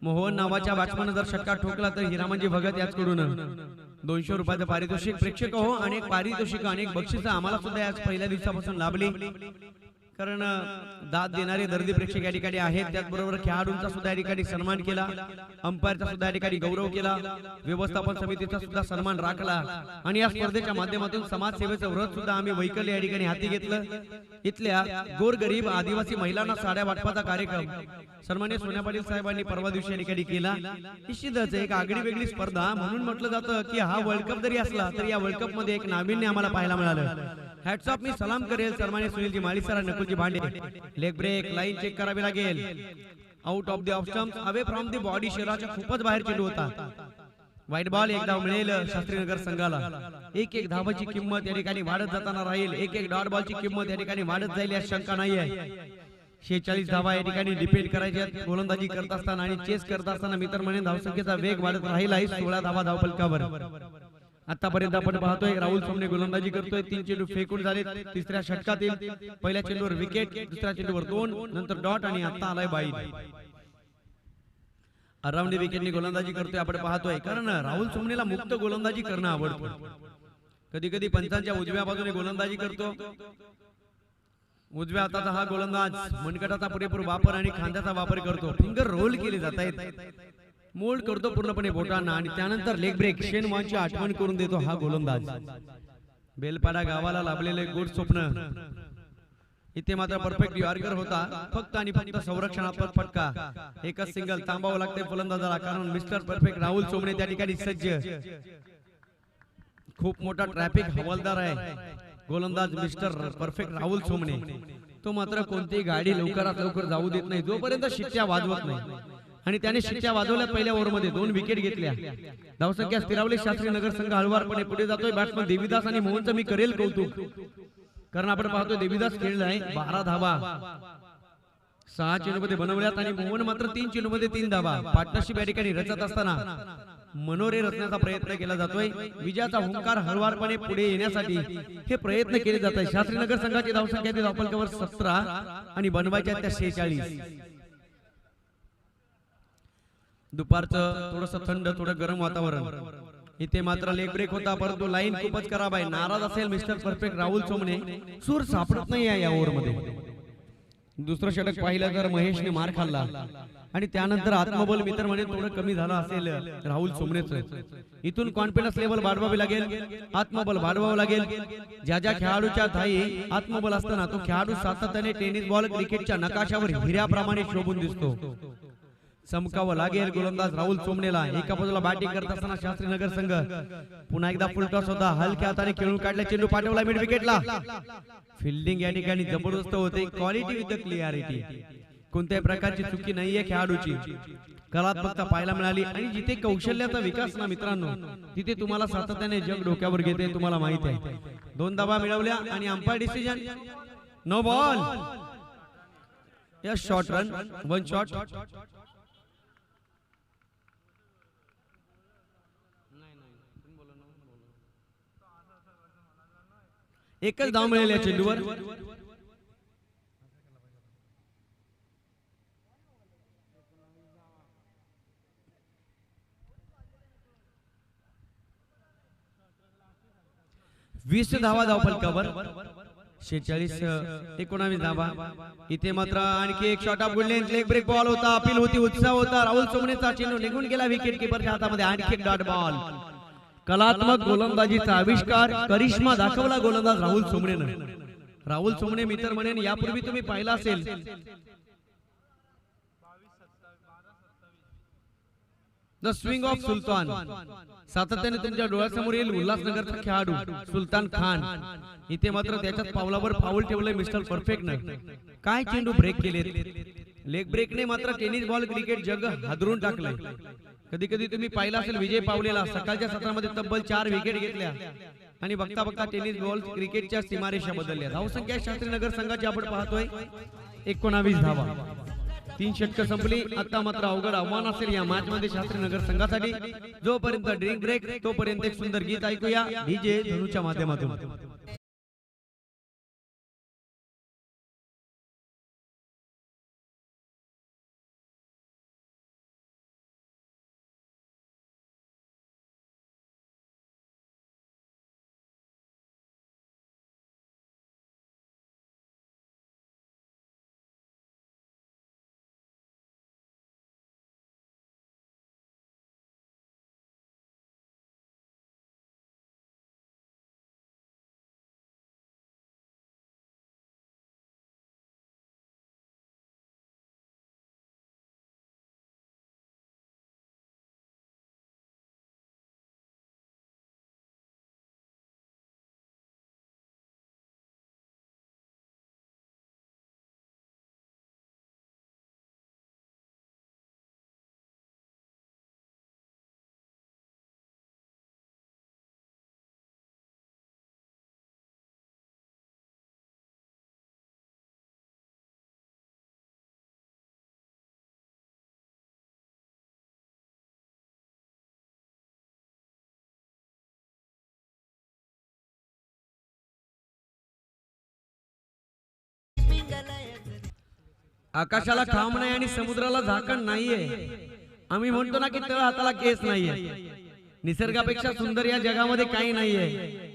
मोहन नावाच्या बॅट्समॅन जर षटकार ठोकला तर हिरामनजी भगत याचकडून 200 रुपयाचं पारितोषिक. प्रेक्षक हो, अनेक पारितोषिक अनेक बक्षिसं आम्हाला सुद्धा आज पहिल्या दिवसापासून लाभली. कारण दाद देणारे दर्दी प्रेक्षक या ठिकाणी आहेत. त्याचबरोबर खेळाडूंचा सुद्धा या ठिकाणी सन्मान केला, अंपायरचा सुद्धा या ठिकाणी गौरव केला, व्यवस्थापन समितीचा सुद्धा सन्मान राखला आणि या स्पर्धेच्या माध्यमातून समाजसेवेचं व्रत सुद्धा आम्ही वैकल्य या ठिकाणी हाती घेतलं. इथल्या गोरगरीब आदिवासी महिलांना साड्या वाटपाचा कार्यक्रम सन्माननीय सोन्या पाटील साहेबांनी परवा दिवशी या ठिकाणी केला. निश्चितच एक आगळी वेगळी स्पर्धा म्हणून म्हटलं जातं की हा वर्ल्ड कप जरी असला तरी या वर्ल्ड कप मध्ये एक नाविन्य आम्हाला पाहायला मिळालं. Hats off. मी सलाम करेल सन्माननीय सुनीलजी माळीसर आणि नकुलजी भांडे. लेग ब्रेक, लाईन चेक करावी लागेल. Out of the off stump, away from the body. शरीराच्या खूपच बाहेर चेंडू होता. White ball. एक धाव मिळेल शास्त्री नगर संघाला. एक एक धावाची किंमत या ठिकाणी वाढत जाताना राहील. एक एक डॉट बॉलची किंमत या ठिकाणी वाढत जाईल यात शंका नाही आहे. 46 धावा या ठिकाणी डिपेंड करायच्या गोलंदाजी करत असताना आणि चेस करत असताना मी तर म्हणेन धावसंख्येचा वेग वाढत राहील आहे. 16 धावा धावफलकावर. आतापर्यंत आपण पाहतोय राहुल सोमने गोलंदाजी करतोय. 3 चेंडू फेकून झाले तिसऱ्या षटकातील. पहिल्या चेंडूवर विकेट, दुसऱ्या चेंडूवर 2, नंतर डॉट आणि आता आलाय बाईट. अराउंड विकेटने गोलंदाजी करतोय आपण पाहतोय. कारण राहुल सोमनेला मुक्त गोलंदाजी करणं आवडतं. कधी कधी पंचांच्या उजव्या बाजूने गोलंदाजी करतो. उजव्या हाताचा हा गोलंदाज मनगटाचा पुरेपूर वापर आणि खांद्याचा वापर करतो. फिंगर रोल केले जात आहेत, मोल्ड करतो पूर्णपणे बोटांना आणि त्यानंतर लेग ब्रेक शेन वॉनची आठवण करून देतो हा गोलंदाज. बेलपाडा गावाला लाभलेले गोड स्वप्न इथे मात्र परफेक्ट यॉर्कर होता, फक्त आणि फक्त संरक्षणात्मक फटका. एकच सिंगल थांबावं लागते फलंदाजाला, कारण मिस्टर परफेक्ट राहुल सोमणे त्या ठिकाणी सज्ज. खूप मोठा ट्रॅफिक हवालदार आहे गोलंदाज मिस्टर परफेक्ट राहुल सोमणे. तो मात्र कोणतीही गाडी लवकरात लवकर जाऊ देत नाही जोपर्यंत शिट्ट्या वाजवत नाही. आणि त्याने शिट्ट्या वाजवल्या पहिल्या ओव्हरमध्ये, 2 विकेट घेतल्या. धावसंख्या स्थिरावली. शास्त्री नगर संघ हळवारपणे पुढे जातोय. बॅट्समन देवीदास आणि मोहनचं मी करेल कौतुक, कारण आपण पाहतोय देवीदास खेळला आहे 12 धावा 6 चेंडूमध्ये बनवल्यात आणि मोहन मात्र 3 चेंडूमध्ये 3 धावा. पार्टनरशिप या ठिकाणी रचत असताना मनोरे रचण्याचा प्रयत्न केला जातोय. विजयाचा हुंकार हळवारपणे पुढे येण्यासाठी हे प्रयत्न केले जात आहे. शास्त्रीनगर संघाची धावसंख्या धावफलकावर 17 आणि बनवायच्या त्या 46. दुपारचं थोडस थंड थोडं गरम वातावरण. इथे मात्र लेग ब्रेक होता, परंतु लाईन खूपच खराब आहे. नाराज असेल मिस्टर परफेक्ट राहुल सोमणे, सूर सापडत नाही या ओव्हरमध्ये. दुसरं षटक पाहिलं तर महेशने मार खाल्ला आणि त्यानंतर आत्मबल मित्र म्हणे थोडं कमी झालं असेल राहुल सोमणेचं. इथून कॉन्फिडन्स लेवल वाढवावी लागेल, आत्मबल वाढवावं लागेल. ज्या ज्या खेळाडूच्या थाई आत्मबल असताना तो खेळाडू सातत्याने टेनिस बॉल क्रिकेटच्या नकाशावर हिऱ्याप्रमाणे शोभून दिसतो. चमकावं लागेल गोलंदाज राहुल सोमणेला. एका बाजूला बॅटिंग करत असताना शास्त्रीनगर संघ पुन्हा एकदा फुलटॉस होता. हलक्या हाताने खेळून काढला, चेंडू पाठवला मिड विकेटला. फिल्डिंग या ठिकाणी जबरदस्त होते. क्वालिटी विथ क्लिअरिटी, कोणत्याही प्रकारची चुकी नाहीये खेळाडूची. कलात्मकता पाहायला मिळाली आणि जिथे कौशल्याचा विकास ना मित्रांनो, तिथे तुम्हाला सातत्याने जग डोक्यावर घेते, तुम्हाला माहित आहे. 2 धावा मिळवल्या आणि umpire decision no ball. Yes, short run, 1 shot. एकच धाव मिळेल या चेंडूवर. वीस धावा धावफलकावर, 46-19 धावा. इथे मात्र आणखी एक shot off good length. Leg break ball होता, अपील होती, उत्साह होता. राहुल सोमणेचा चेंडू निघून गेला विकेट किपरच्या हातामध्ये. आणखी एक डॉट बॉल. कलात्मक गोलंदाजीचा आविष्कार, करिश्मा दाखवला गोलंदाज राहुल सोमणेनं. राहुल सोमणे मित्र म्हणेन यापूर्वी तुम्ही पाहिला असेल द स्विंग ऑफ सुलतान. सातत्याने तुमच्या डोळ्यासमोर येईल उल्हासनगरचा खेळाडू सुलतान खान. इथे मात्र त्याच्याच पावलावर पाऊल ठेवलंय मिस्टर परफेक्टनं. काय चेंडू ब्रेक केलेत. लेग ब्रेकने मात्र टेनिस बॉल क्रिकेट जग हादरून टाकलंय. कधी कधी तुम्ही पाहिला असेल विजय पावलेला सकाळच्या सत्रामध्ये तब्बल 4 विकेट घेतल्या आणि बघता बघता टेनिस बॉल क्रिकेटच्या सीमारेषा बदलल्या. धावसंख्या शास्त्रीनगर संघाची आपण पाहतोय 19 धावा. 3 षटकं संपली. आता मात्र अवघड आव्हान असेल या मॅच मध्ये शास्त्रीनगर संघासाठी. जोपर्यंत ड्रिंक ब्रेक तोपर्यंत एक सुंदर गीत ऐकूया डीजे धनुच्या माध्यमातून. आकाशाला खांब नाही आणि समुद्राला झाकण नाहीये. आम्ही म्हणतो ना की तळ हाताला केस नाहीये. निसर्गापेक्षा सुंदर या जगामध्ये काही नाहीये.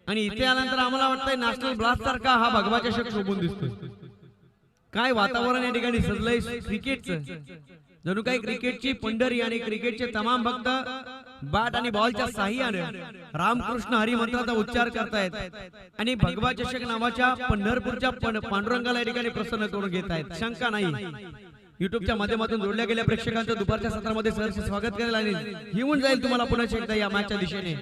आणि इथे आल्यानंतर आम्हाला वाटतंय नॅशनल ब्लास्ट सारखा हा भगवा चषक शोभून दिसतोय. काय वातावरण या ठिकाणी सजलंय क्रिकेटचं. जणू काही क्रिकेटची पंढरी आणि क्रिकेटचे तमाम भक्त बॅट आणि बॉलच्या साह्याने रामकृष्ण हरी मंत्राचा उच्चार करतायत आणि भगवा चषक नावाच्या पंढरपूरच्या पांडुरंगाला या ठिकाणी प्रसन्न करून घेत आहेत. शंका नाही, युट्यूबच्या माध्यमातून जोडल्या गेल्या प्रेक्षकांचं दुपारच्या सत्रामध्ये सहर्ष स्वागत करायला आणि घेऊन जाईल तुम्हाला पुन्हा एकदा या मॅचच्या दिशेने.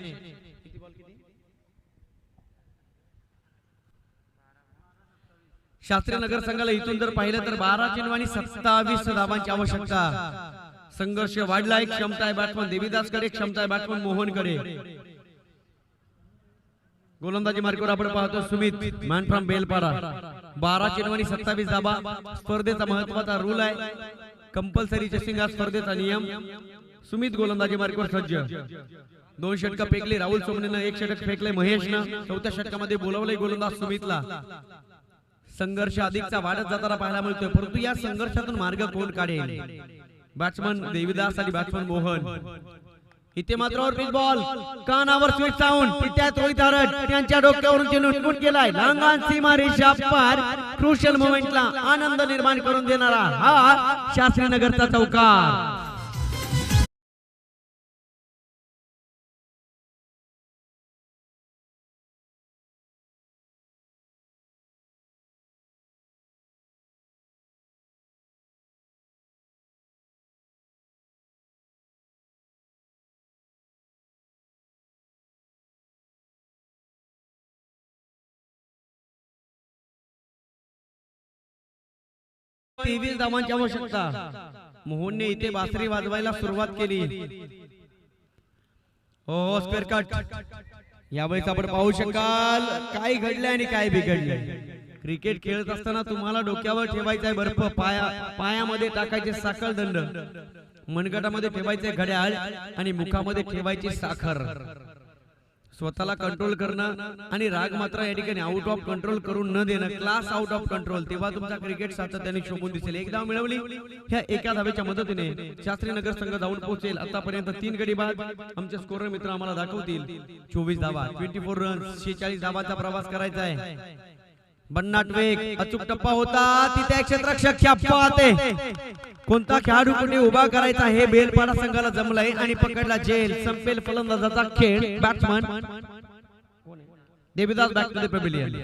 शास्त्रीनगर संघाला इथून जर पाहिलं तर 12 चेंडू आणि 27 धावांची आवश्यकता. संघर्ष वाढलाय. क्षमता आहे बॅट्समन देवीदास कडे, क्षमता आहे बॅट्समन मोहन कडे. गोलंदाजी मार्गावर आपण पाहतो सुमित मॅन फ्रॉम बेलपाडा. 12 चेंडू आणि 27 धावा स्पर्धेचा महत्वाचा रूल आहे. कंपल्सरी चेसिंग हा स्पर्धेचा नियम. सुमित गोलंदाजी मार्गावर सज्ज. 2 षटक फेकले राहुल सोमनेनं, 1 षटक फेकले महेशनं. 4थ्या षटकामध्ये बोलावलंय गोलंदाज सुमितला. संघर्ष अधिकचा वाढत जाताना पाहायला मिळतोय, परंतु या संघर्षातून मार्ग कोण काढेल? बॅट्समन देवीदास आणि बॅट्समन मोहन. इथे मात्र पिच बॉल कानावर स्वीट साऊंड. तिथ्यात रोहित हरट त्यांच्या डोक्यावरून चेंडू निघून गेलाय. लांगान सीमा रेषा पार. क्रुशियल मोमेंटला आनंद निर्माण करून देणारा हा शास्त्रीनगरचा चौकार. तेवीस धावांची आवश्यकता. मोहनने इथे बासरी वाजवायला सुरुवात केली. हो स्क्वेअर कट. यावेळेस आपण पाहू शकाल काय घडले आणि काय बिघडले. क्रिकेट खेळत असताना तुम्हाला डोक्यावर ठेवायचा आहे बर्फ, पायामध्ये टाकायचे साखर दंड, मनगटामध्ये ठेवायचे घड्याळ आणि मुखामध्ये ठेवायची साखर. स्वतःला कंट्रोल करणं आणि राग मात्र या ठिकाणी आउट ऑफ कंट्रोल करून न देणं, क्लास आउट ऑफ कंट्रोल. तेव्हा तुमचा क्रिकेट सातत्याने शोभून दिसेल. एक धाव मिळवली ह्या एका धावेच्या मदतीने शास्त्रीनगर संघ जाऊन पोहोचेल. आतापर्यंत 3 गडी बाद आमचे स्कोरर मित्र आम्हाला दाखवतील. 24 धावा, 24 रन्स, 46 धावांचा प्रवास करायचा आहे. भन्नाट वेग, अचूक टप्पा होता. तिथे क्षेत्ररक्षक छापते. कोणता खेळाडू कुठे उभा करायचा हे बेलपाडा संघाला जमलंय आणि पकडला जेल. संपेल फलंदाजाचा खेळ. Batsman Devidas back to the pavilion.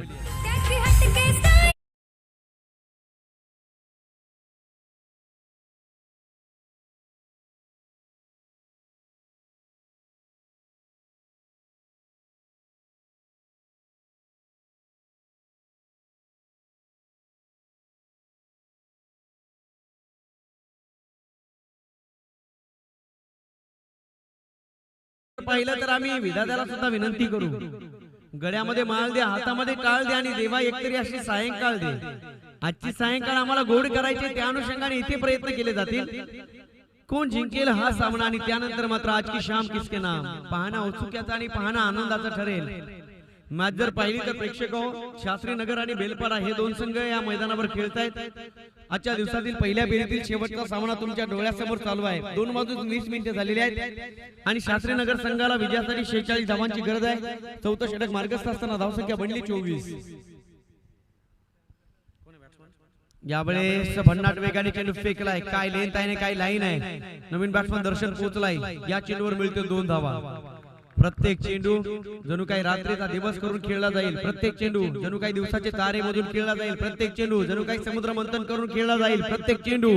पाहिलं तर आम्ही विधात्याला सुद्धा विनंती करू, गळ्यामध्ये माळ दे, हातामध्ये टाळ दे आणि देवा एकतरी अशी सायंकाळ दे. आजची सायंकाळ आम्हाला गोड करायची, त्या अनुषंगाने इथे प्रयत्न केले जातील. कोण जिंकेल हा सामना आणि त्यानंतर मात्र आज की शाम किसके नाम पाहणं औत्सुक्याचा आणि पाहणं आनंदाचा ठरेल. मॅच जर पाहिली तर प्रेक्षक हो, शास्त्रीनगर आणि बेलपाडा हे 2 संघ या मैदानावर खेळतायत. आजच्या दिवसातील पहिल्या फेरीतील शेवटचा सामना तुमच्या डोळ्यासमोर चालू आहे. 2 वाजून 20 मिनिटे झालेली आहेत आणि शास्त्रीनगर संघाला विजयासाठी 46 धावांची गरज आहे. 4थं षटक मार्गस्थ असताना धावसंख्या बनली 24. यावेळेस भन्नाट वेगाने चेंडू फेकलाय. काय लेंथ आहे काय लाईन आहे. नवीन बॅट्समन दर्शन पोहोचलाय. या चेंडूवर मिळतो 2 धावा. प्रत्येक चेंडू जणू काही रात्रीचा दिवस करून खेळला जाईल. प्रत्येक चेंडू जणू काही दिवसाचे तारे मधून खेळला जाईल. प्रत्येक चेंडू जणू काही समुद्र मंथन करून खेळला जाईल. प्रत्येक चेंडू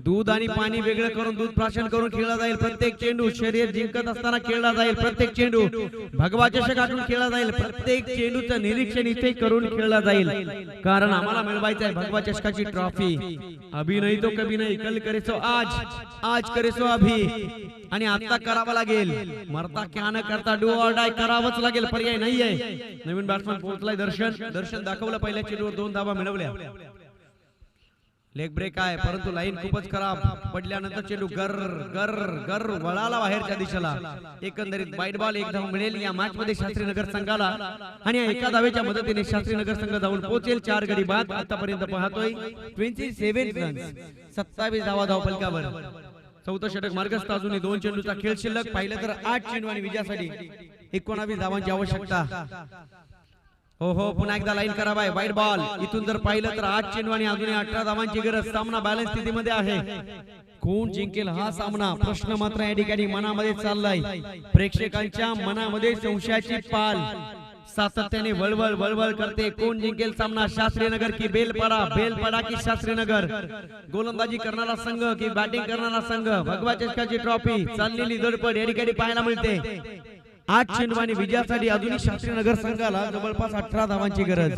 दूध आणि पाणी वेगळं करून दूध प्राशन करून खेळला जाईल. प्रत्येक चेंडू शर्यत जिंकत असताना खेळला जाईल. प्रत्येक चेंडू भगवा चषक गाठून खेळला जाईल. प्रत्येक चेंडूचं निरीक्षण इथे करून खेळला जाईल, कारण आम्हाला मिळवायचं आहे भगवा चषकाची ट्रॉफी. अभी नहीं तो कभी नहीं, कल करे सो आज, आज करे सो अभी. आणि आता करावं लागेल. मरता क्या न करता डू ऑर डाय करावंच लागेल, पर्याय नाहीये. नवीन बॅट्समन पोहोचलाय दर्शन दाखवलं. पहिल्या चेंडूवर 2 धावा मिळवल्या. लेग ब्रेक आहे, परंतु लाईन खूपच खराब. पडल्यानंतर चेंडू गर गर गर वळाला बाहेरच्या दिशेला. एकंदरीत वाईट बॉल, 1 धाव मिळेल या मॅच मध्ये शास्त्रीनगर संघाला आणि एका धावेच्या मदतीने शास्त्रीनगर संघ जाऊन पोहोचेल 4 गडी बाद. आतापर्यंत पाहतोय 27 रन्स, 27 धावा धावफलकावर. 4थं षटक मार्गस्थ, अजूनही 2 चेंडूचा खेळ शिल्लक. पाहिलं तर 8 चेंडू आणि विजयासाठी 19 धावांची आवश्यकता. हो पुन्हा एकदा लाईन करा बाय. वाईट बॉल. इथून जर पाहिलं तर 8 चेंडू आणि अजूनही 18 धावांची गरज. सामना बॅलन्स स्थितीमध्ये आहे. कोण जिंकेल हा सामना प्रश्न मात्र या ठिकाणी मनामध्ये चाललाय. प्रेक्षकांच्या मनामध्ये संशयाची पाल सातत्याने वळवळ वळवळ करते. कोण जिंकेल सामना? शास्त्रीनगर की बेलपाडा? बेलपाडा की शास्त्रीनगर? गोलंदाजी करणारा संघ की बॅटिंग करणारा संघ? भगवा चषकाची ट्रॉफी चाललेली धडपड या ठिकाणी पाहायला मिळते. 8 चेंडू आणि विजयासाठी अजूनही शास्त्रीनगर संघाला जवळपास 18 धावांची गरज.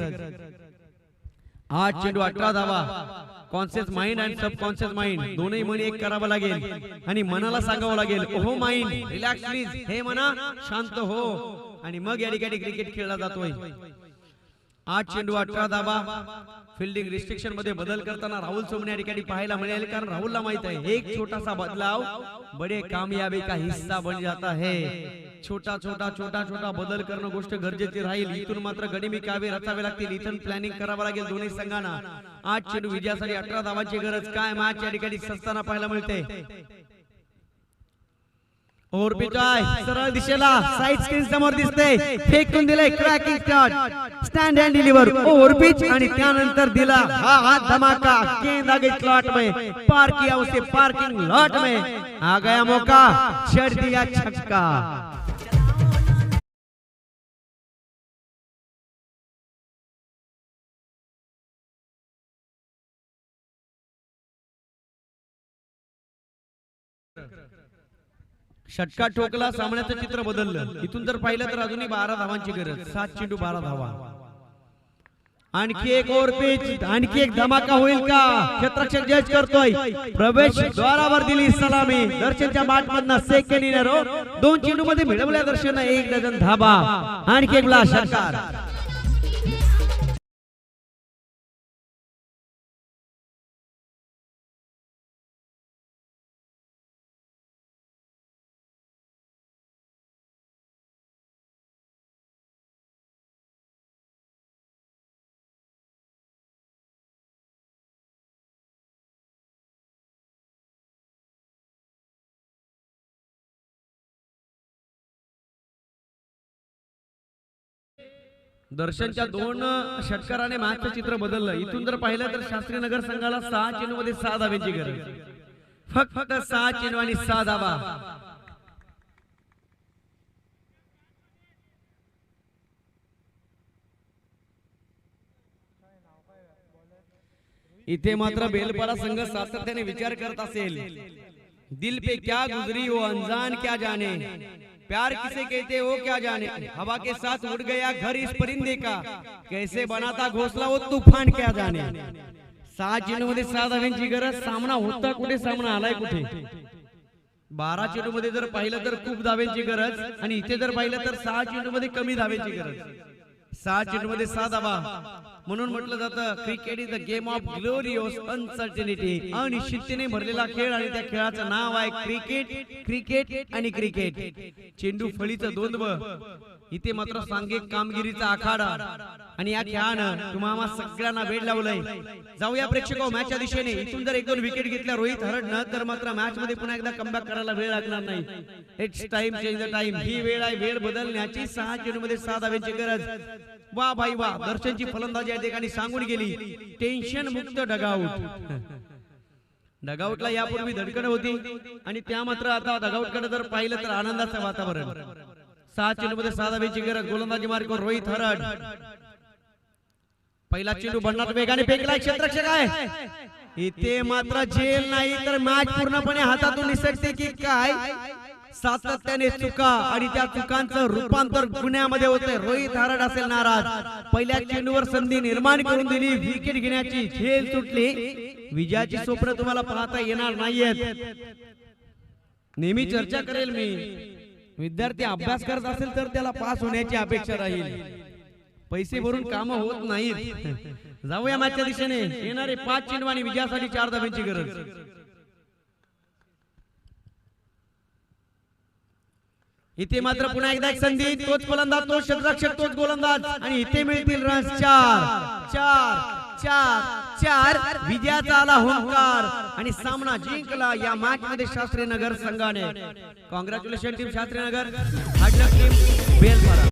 8 चेंडू 18 धावा. कॉन्शियस माइंड आणि सबकॉन्शियस माइंड दोन्ही म्हणी एक करावं लागेल आणि मनाला सांगावं लागेल, ओहो माइंड रिलॅक्स प्लीज, हे मना शांत हो. आणि मग या ठिकाणी क्रिकेट खेळला जातोय. 8 चेंडू 18 धावा. फिल्डिंग रिस्ट्रिक्शन मध्ये बदल करताना राहुल सोमने या ठिकाणी पाहायला मिळेल, कारण राहुलला माहित आहे एक छोटासा बदलाव बडे कामयाबी का हिस्सा बन जाता है. छोटा छोटा छोटा छोटा बदल करणं गोष्ट गरजेची राहील. इथून मात्र गडिमी कावे रचावे लागतील. इथून प्लॅनिंग करावं लागेल दोन्ही संघांना. 8 चेंडू विजयासाठी 18 धावांची गरज. काय मॅच या ठिकाणी सस्ताना पाहायला मिळते. ओव्हर पिच आहे सरळ दिशेला, साइड स्क्रीन समोर दिसते, फेकून दिले, cracking shot, stand and deliver, over pitch आणि त्यानंतर दिला हा हाथ धमाका, गेंद आ गई स्लॉट में, पार किया उसे पार्किंग लॉट में, आ गया मौका, छड़ दिया छक्का. षटका ठोकला, सामन्याचं चित्र बदललं. इथून जर पाहिलं तर अजूनही 12 धावांची गरज. 7 चेंडू 12 धावा. आणखी एक ओव्हर पिच, आणखी एक धमाका होईल का? क्षेत्ररक्षक जज करतोय. प्रवेश द्वारावर दिली सलामी. दर्शनच्या बॅट मधनं सेकंड इनर. 2 चेंडू मध्ये मिळवल्या दर्शन 1 डझन धाबा. आणखी एक ब्लास्ट षटकार. दर्शनच्या 2 षटकाराने मॅचचं चित्र बदललं. इथून जर पाहिलं तर शास्त्रीनगर संघाला 6 चेंडू मध्ये 6 धावांची गरज. फक्त 6 चेंडू आणि 6 धावा. इथे मात्र बेलपाडा संघ सातत्याने विचार करत असेल, दिल पे क्या गुजरी वो अनजान क्या जाने, प्यार किसे कहते हो क्या जाने, हवा के साथ उड़ गया घर इस परिंदे का, कैसे बनाता घोंसला वो तूफान क्या जाने. 6 चेंडू मध्ये 6 धावांची गरज. सामना होता कुठे, सामना आलाय कुठे. 12 चेंडू मध्ये जर पाहिलं तर खूप धावांची गरज आणि इथे जर पाहिलं तर 6 चेंडू मध्ये कमी धावांची गरज. 6 चेंडू मध्ये 6 धावा. म्हणून म्हटलं जातं cricket is the game of glorious uncertainty. अनिश्चिततेने भरलेला खेळ आणि त्या खेळाचं नाव आहे क्रिकेट. क्रिकेट आणि क्रिकेट. चेंडू फळीचं द्वंद्व. इथे मात्र सांघिक कामगिरीचा आखाडा आणि या खेळानं तुम्हाला सगळ्यांना वेळ लावलंय. जाऊया प्रेक्षक मॅचच्या दिशेने. इथून जर 1-2 विकेट घेतल्या रोहित हरडनं तर मात्र मॅच मध्ये पुन्हा एकदा कमबॅक करायला वेळ लागणार नाही. It's time change the time. ही वेळ आहे वेळ बदलण्याची. 6 चेंडू मध्ये 6 धावांची गरज. वा भाई वा, दर्शनची फलंदाजी या ठिकाणी सांगून गेली. टेन्शन मुक्त डगआउट. डगआउटला यापूर्वी धडकड होती आणि त्या मात्र आता डगआउटकडे जर पाहिलं तर आनंदाचं वातावरण. 6 चेंडू मध्ये 6 धावांची गरज. गोलंदाजी मार्ग रोहित हरड. पहिला चेंडू भन्नाट वेगाने फेकलाय. क्षेत्ररक्षक आहे. इथे मात्र झेल नाही तर मॅच पूर्णपणे हातातून निसटते की काय. सातत्याने चुका आणि त्या चुकांचं रूपांतर गुन्ह्यामध्ये होते. रोहित हरड असेल नाराज. पहिल्या चेंडूवर संधी निर्माण करून दिली. विकेट घेण्याची झेल सुटली. विजयाची स्वप्न तुम्हाला पाहता येणार नाहीयेत. नेहमी चर्चा करेल मी, विद्यार्थी अभ्यास करत असेल तर त्याला पास होण्याची अपेक्षा राहील. पैसे भरून काम होत नाहीत. जाऊया मॅचच्या दिशेने. येणारे 5 चेंडू आणि विजयासाठी 4 धावांची गरज. इथे मात्र पुन्हा एकदा एक संधी. तोच फलंदाज, तोच क्षेत्ररक्षक, तोच गोलंदाज आणि इथे मिळतील रन्स 4. विजयाचा आला हुंकार आणि सामना जिंकला या मॅच मध्ये शास्त्रीनगर संघाने. Congratulation team Shastrinagar. हार्ड लक टीम बेलपाडा.